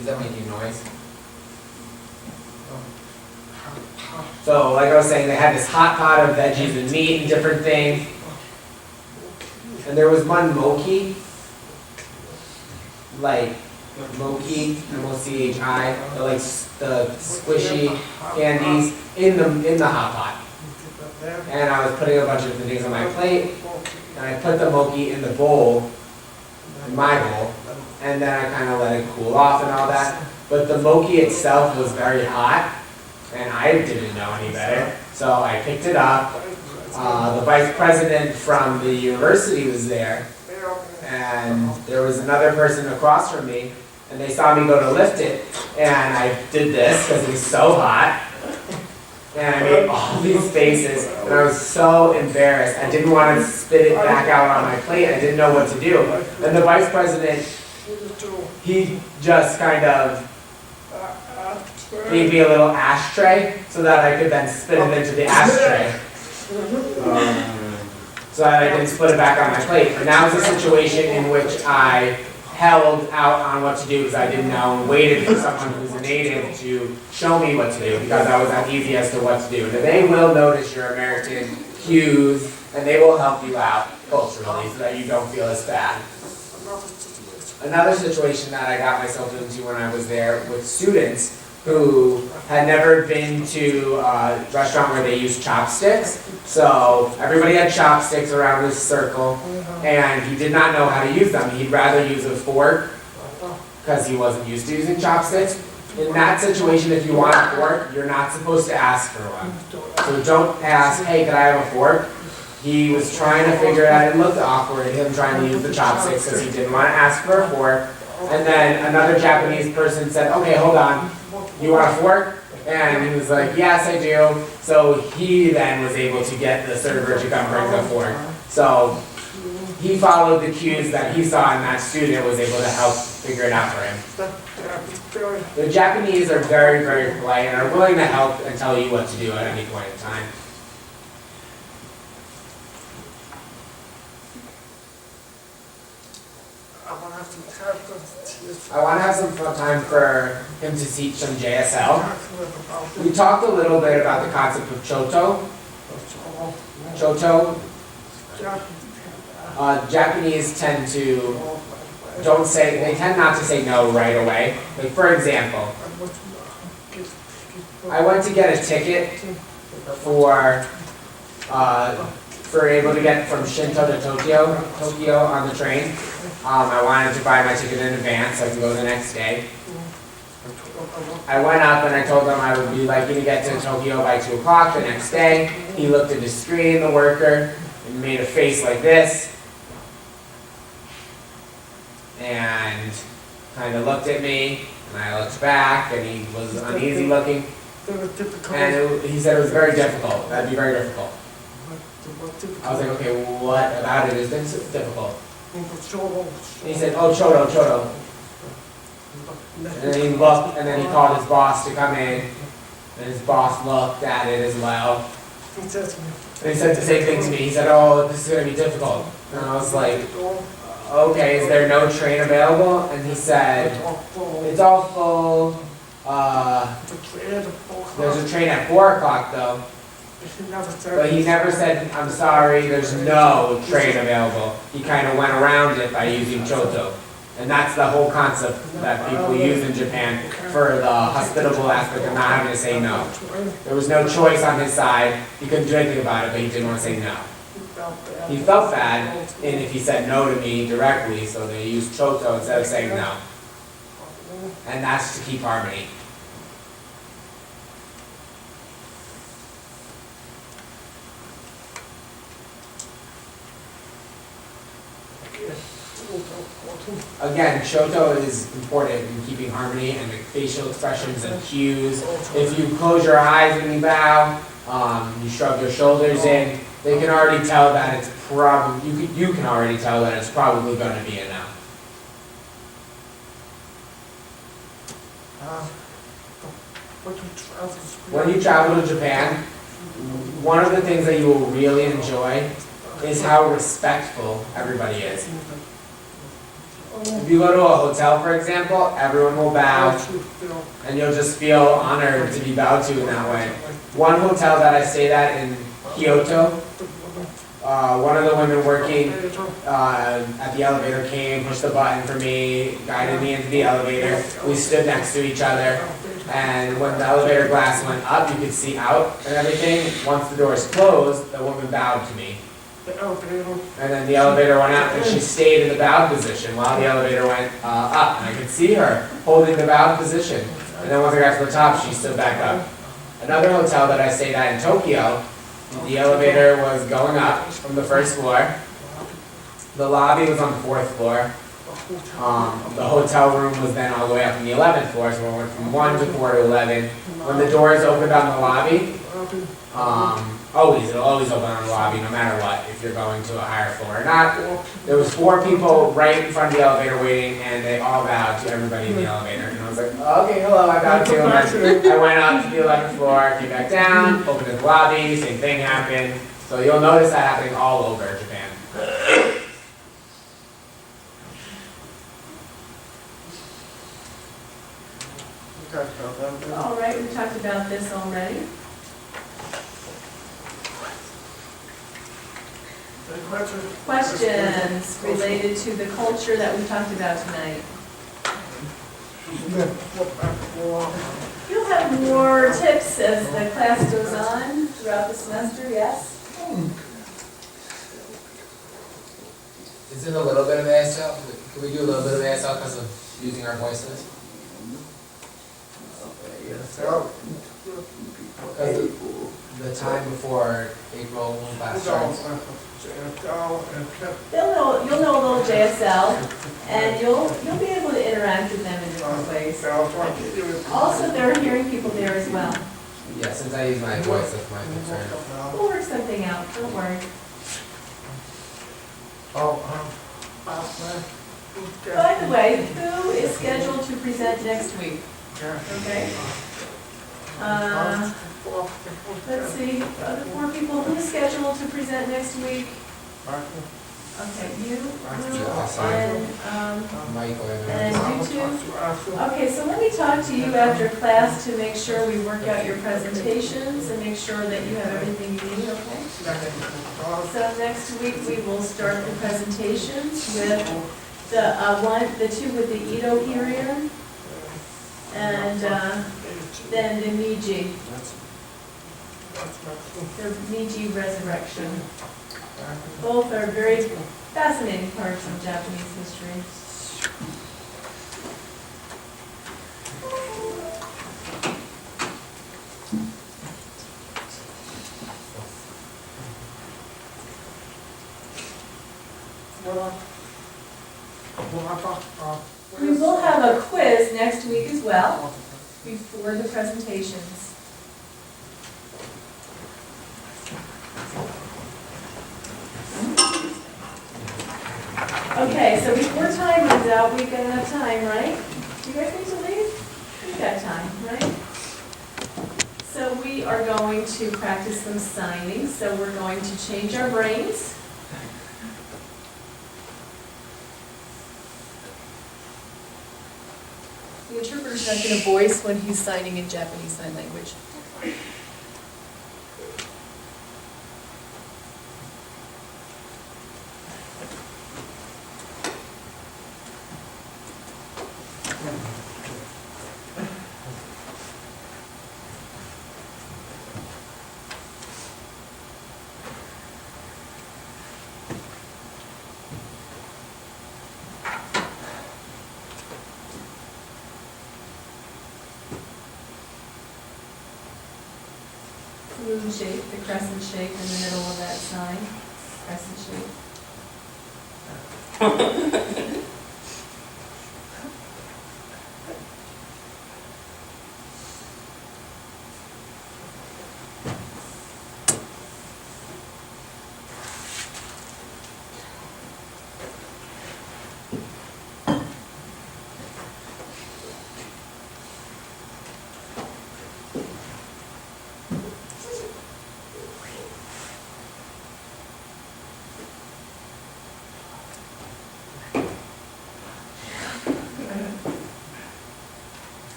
Is that making noise? So like I was saying, they had this hot pot of veggies and meat and different things. And there was one mochi, like mochi, M-O-C-H-I, the squishy candies in the hot pot. And I was putting a bunch of different things on my plate, and I put the mochi in the bowl, in my bowl, and then I kind of let it cool off and all that. But the mochi itself was very hot, and I didn't know any better, so I picked it up. The vice president from the university was there, and there was another person across from me, and they saw me go to lift it, and I did this because it was so hot. And I made all these faces, and I was so embarrassed. I didn't want to spit it back out on my plate. I didn't know what to do. And the vice president, he just kind of gave me a little ashtray so that I could then spit it into the ashtray. So that I can split it back on my plate. But now it's a situation in which I held out on what to do because I didn't know and waited for someone who's a native to show me what to do because I was uneasy as to what to do. And they will notice your American cues and they will help you out culturally so that you don't feel as bad. Another situation that I got myself into when I was there with students who had never been to a restaurant where they use chopsticks. So everybody had chopsticks around this circle, and he did not know how to use them. He'd rather use a fork because he wasn't used to using chopsticks. In that situation, if you want a fork, you're not supposed to ask for one. So don't ask, hey, could I have a fork? He was trying to figure it out. It looked awkward, him trying to use the chopsticks because he didn't want to ask for a fork. And then another Japanese person said, okay, hold on. You want a fork? And he was like, yes, I do. So he then was able to get the server to come bring the fork. So he followed the cues that he saw and that student was able to help figure it out for him. The Japanese are very, very polite and are willing to help and tell you what to do at any point in time. I want to have some fun time for him to teach some JSL. We talked a little bit about the concept of Choto. Choto. Japanese tend to they tend not to say no right away. Like for example, I went to get a ticket for able to get from Shinto to Tokyo on the train. I wanted to buy my ticket in advance so I could go the next day. I went up and I told them I would be liking to get to Tokyo by 2 o'clock the next day. He looked at the screen, the worker, and made a face like this. And kind of looked at me, and I looked back, and he was uneasy looking. And he said it was very difficult. That'd be very difficult. I was like, okay, well, what about it is difficult? And he said, oh, Choto. And then he looked, and then he called his boss to come in, and his boss looked at it as well. And he said the same thing to me. He said, oh, this is going to be difficult. And I was like, okay, is there no train available? And he said, it's all full. There's a train at 4 o'clock though. But he never said, I'm sorry, there's no train available. He kind of went around it by using Choto. And that's the whole concept that people use in Japan for the hospitable aspect of not having to say no. There was no choice on his side. He couldn't do anything about it, but he didn't want to say no. He felt bad if he said no to me directly, so they used Choto instead of saying no. And that's to keep harmony. Again, Choto is important in keeping harmony and the facial expressions and cues. If you close your eyes when you bow, you shrug your shoulders in, they can already tell that it's you can already tell that it's probably going to be a no. When you travel to Japan, one of the things that you will really enjoy is how respectful everybody is. If you go to a hotel, for example, everyone will bow, and you'll just feel honored to be bowed to in that way. one hotel that I stayed at in Kyoto, one of the women working at the elevator came, pushed the button for me, guided me into the elevator. We stood next to each other, and when the elevator glass went up, you could see out and everything. Once the doors closed, the woman bowed to me. And then the elevator went out, and she stayed in the bowed position while the elevator went up. And I could see her holding the bowed position. And then once I got to the top, she stood back up. Another hotel that I stayed at in Tokyo, the elevator was going up from the first floor. The lobby was on the 4th floor. The hotel room was then all the way up on the 11th floor, so we went from 1 to 4 to 11. When the doors opened on the lobby, it'll always open on the lobby no matter what, if you're going to a higher floor or not. There was 4 people right in front of the elevator waiting, and they all bowed to everybody in the elevator. And I was like, okay, hello, I bowed too. And then I went up to the 11th floor, came back down, opened the lobby, same thing happened. So you'll notice that happening all over Japan. All right, we talked about this already. Questions related to the culture that we talked about tonight? You'll have more tips as the class goes on throughout the semester, yes? Is it a little bit of ASL? Can we do a little bit of ASL because of using our voices? Because the time before April when class starts. You'll know a little JSL, and you'll be able to interact with them in different ways. Also, there are hearing people there as well. Yeah, since I use my voice, that's my concern. We'll work something out, don't worry. By the way, who is scheduled to present next week? Okay. Let's see, other 4 people, who's scheduled to present next week? Okay, you, Michael and you two? Okay, so let me talk to you after class to make sure we work out your presentations and make sure that you have everything you need, okay? So next week, we will start the presentations with the 2 with the Ito period, and then the Meiji, the Meiji resurrection. Both are very fascinating parts of Japanese history. We will have a quiz next week as well, before the presentations. Okay, so before time runs out, we've got enough time, right? You guys need to leave? We've got time, right? So we are going to practice some signing, so we're going to change our brains. The interpreter's not going to voice when he's signing in Japanese Sign Language. Moon shape, the crescent shape in the middle of that sign, crescent shape.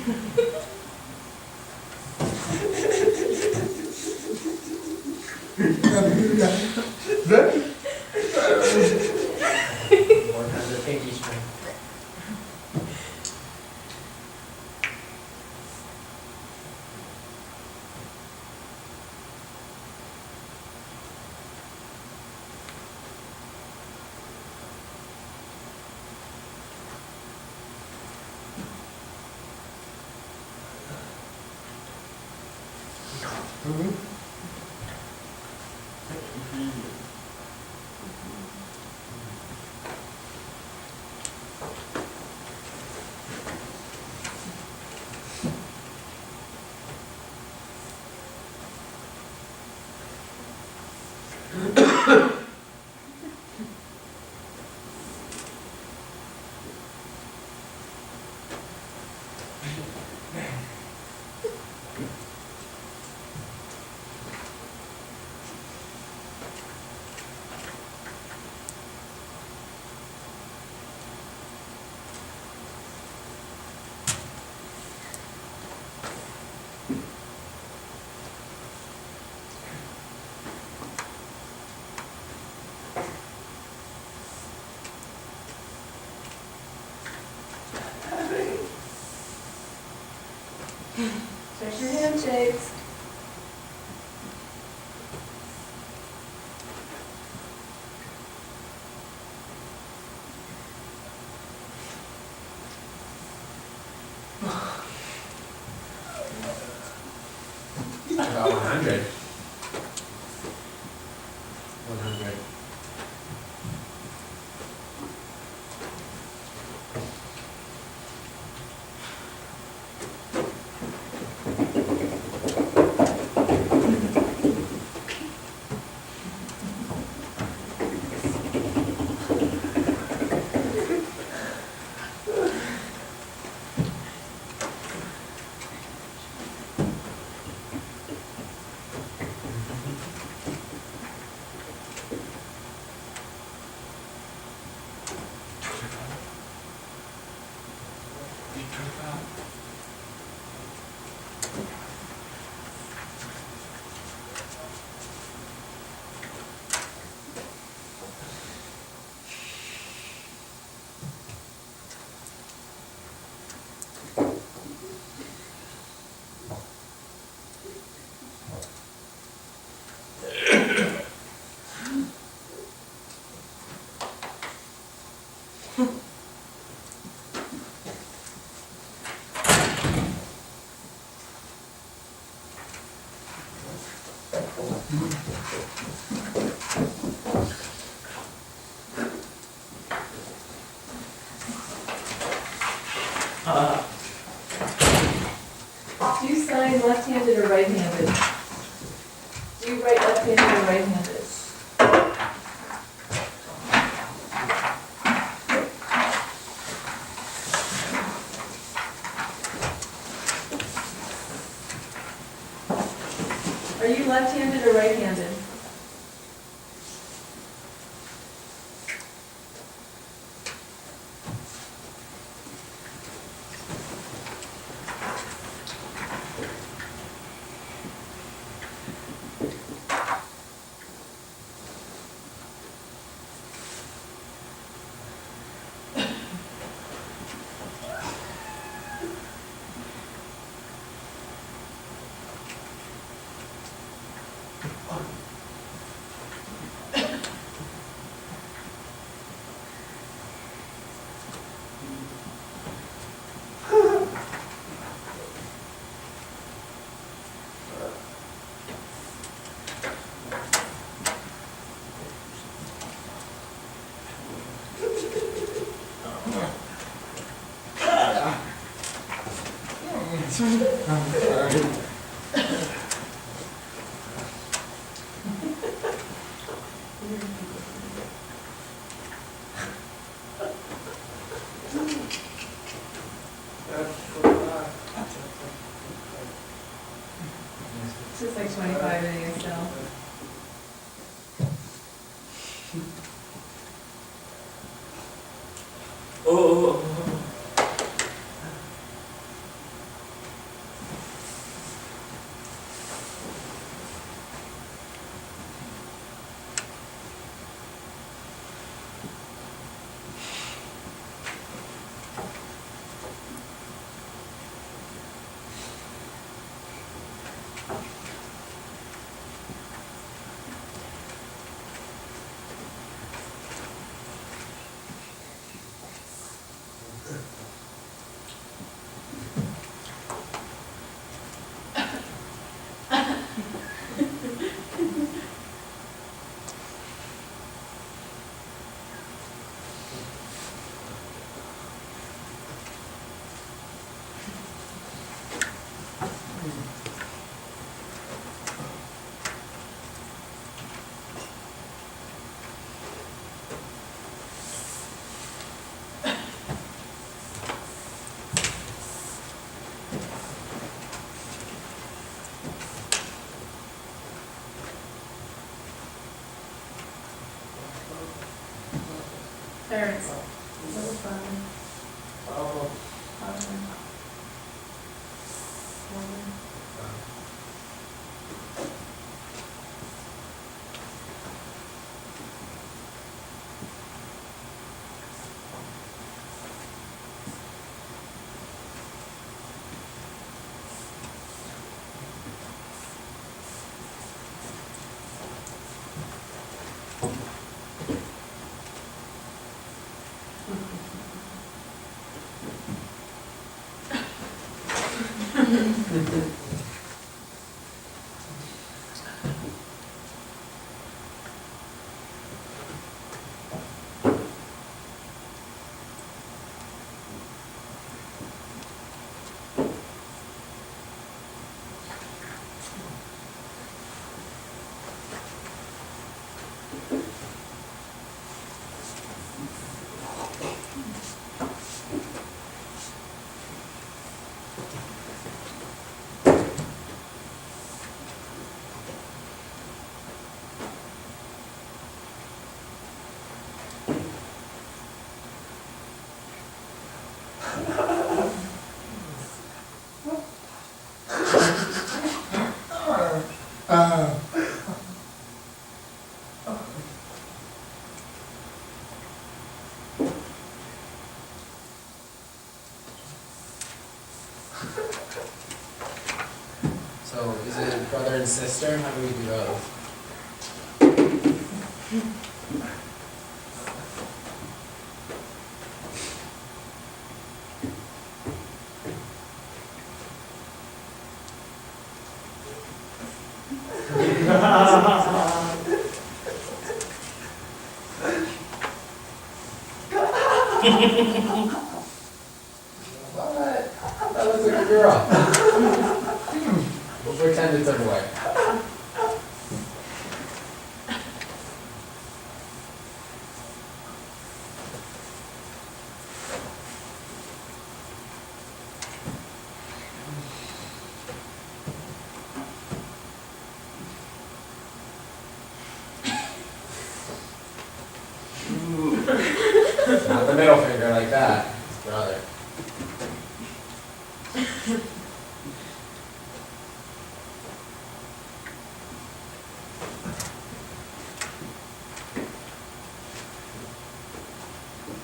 More times the pinky string. Stretch your handshakes. About 100. 100. Do you sign left-handed or right-handed? Do you write left-handed or right-handed? Are you left-handed or right-handed? It's just like 25 in ASL. Parents. Little fun. Oh. So is it brother and sister? How do we do those? What? That looks like a girl. We'll pretend it's a boy. Not the middle finger like that, brother.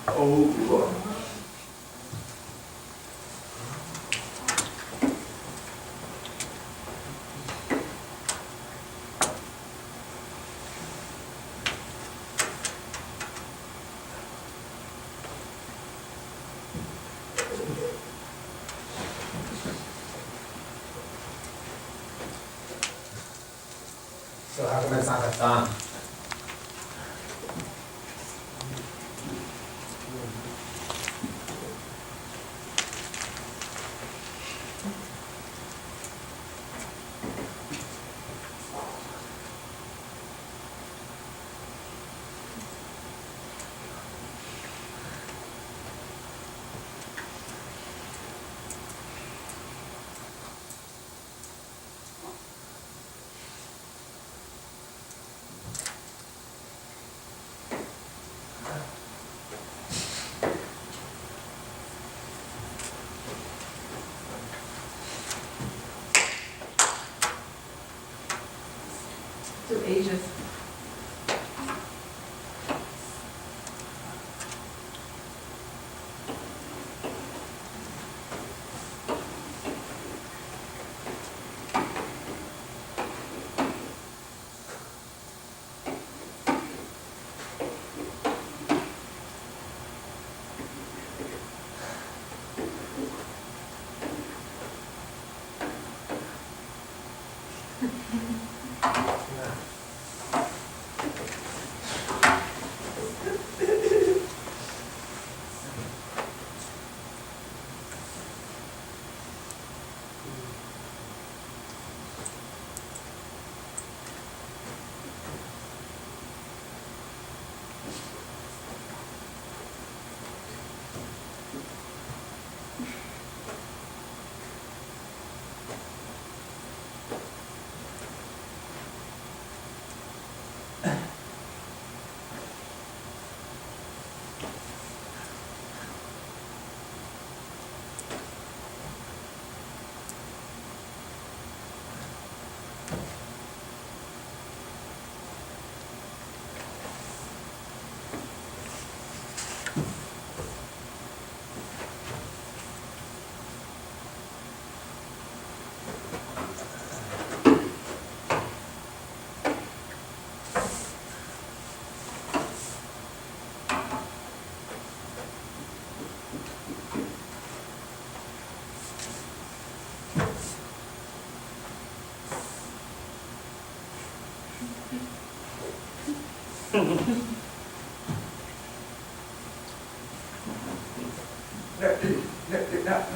Oh. So how come it's not the thumb? Through ages. Let it up.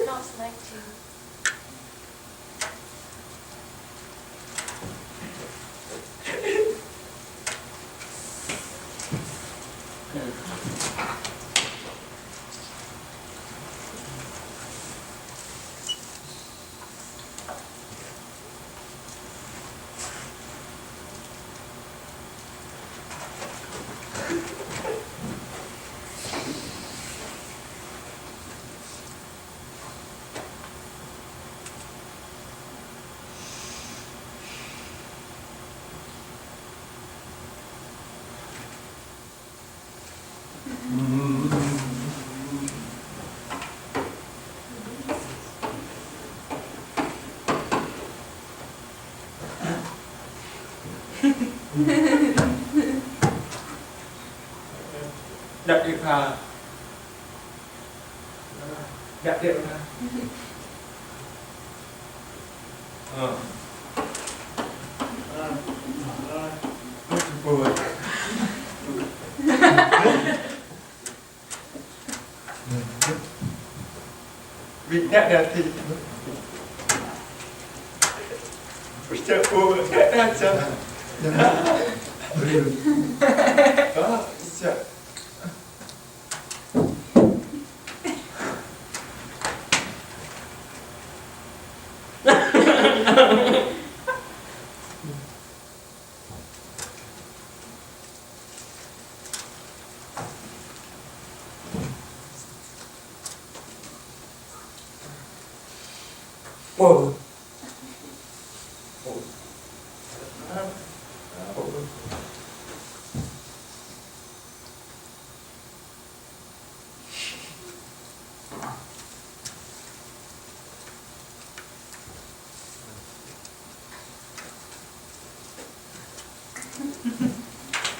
Not selected. Đặt điện thoại. Đặt điện thoại. Ôi. Vì đã đẹp thì sợ ôi đã sợ đó sợ ôi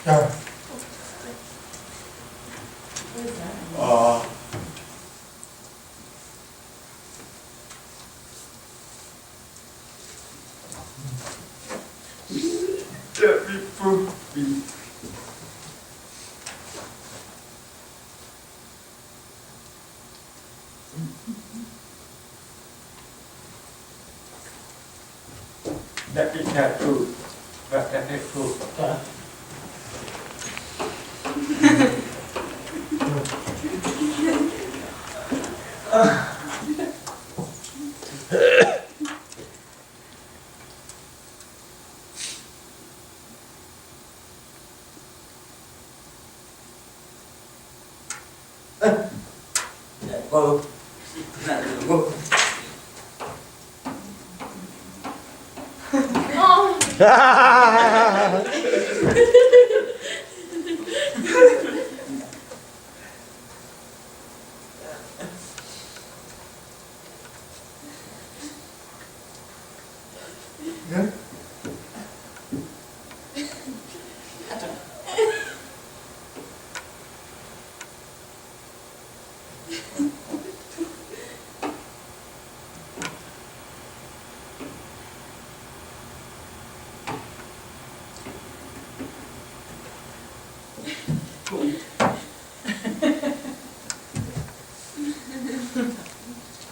Rồi. That is not true. But that is true. Cô. Cô.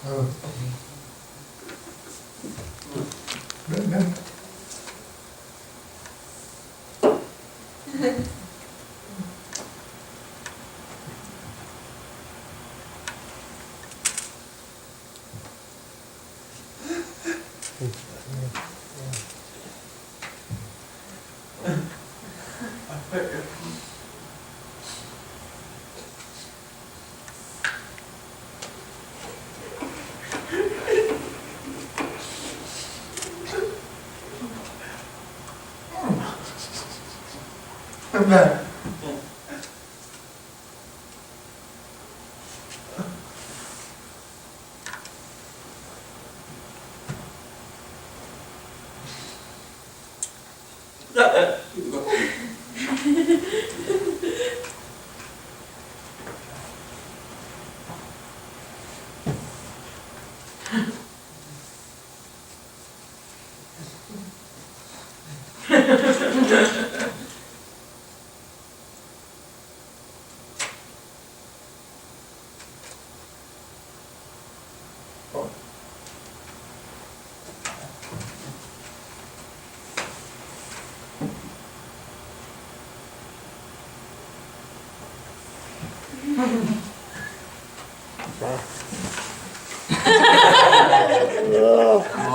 Oh, Amen.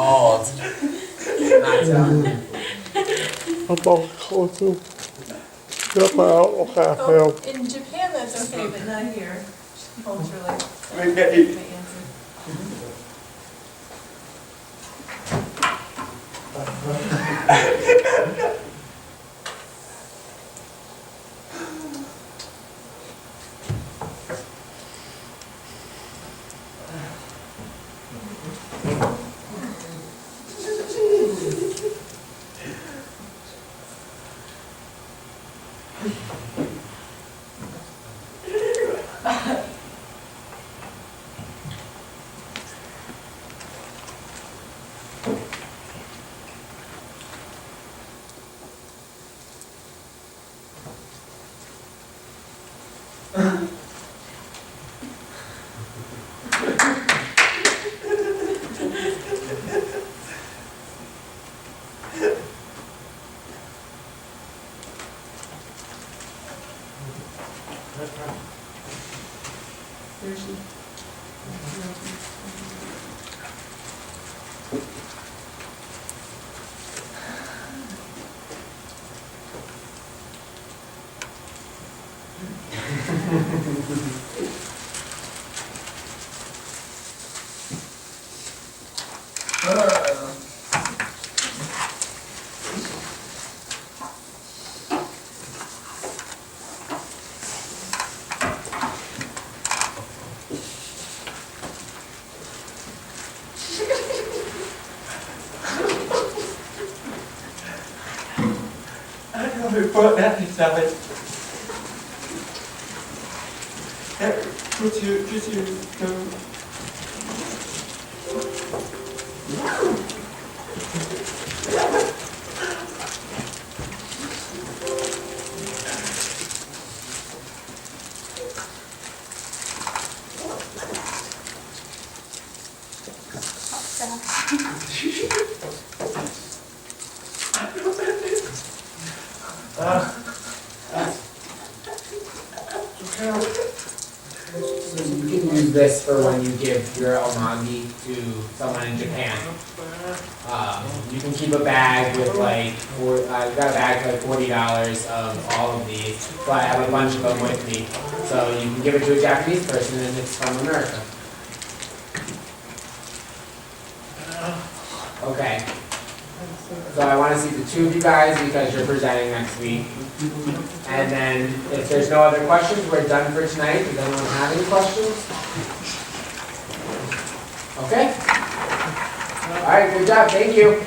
Oh, it's not done. เขาบอกเขาซื้อเลือกมาเอาโอกาสเร็ว oh, in Japan, that's okay, but not here, culturally. We get it. My answer. Before that is it. Could you go? So you can use this for when you give your omangi to someone in Japan. You can keep a bag with like, I've got a bag for like $40 of all of these, so I have a bunch of them with me. So you can give it to a Japanese person and it's from America. Okay. So I want to see the two of you guys because you're presenting next week. And then if there's no other questions, we're done for tonight. Does anyone have any questions? Okay. All right, good job. Thank you.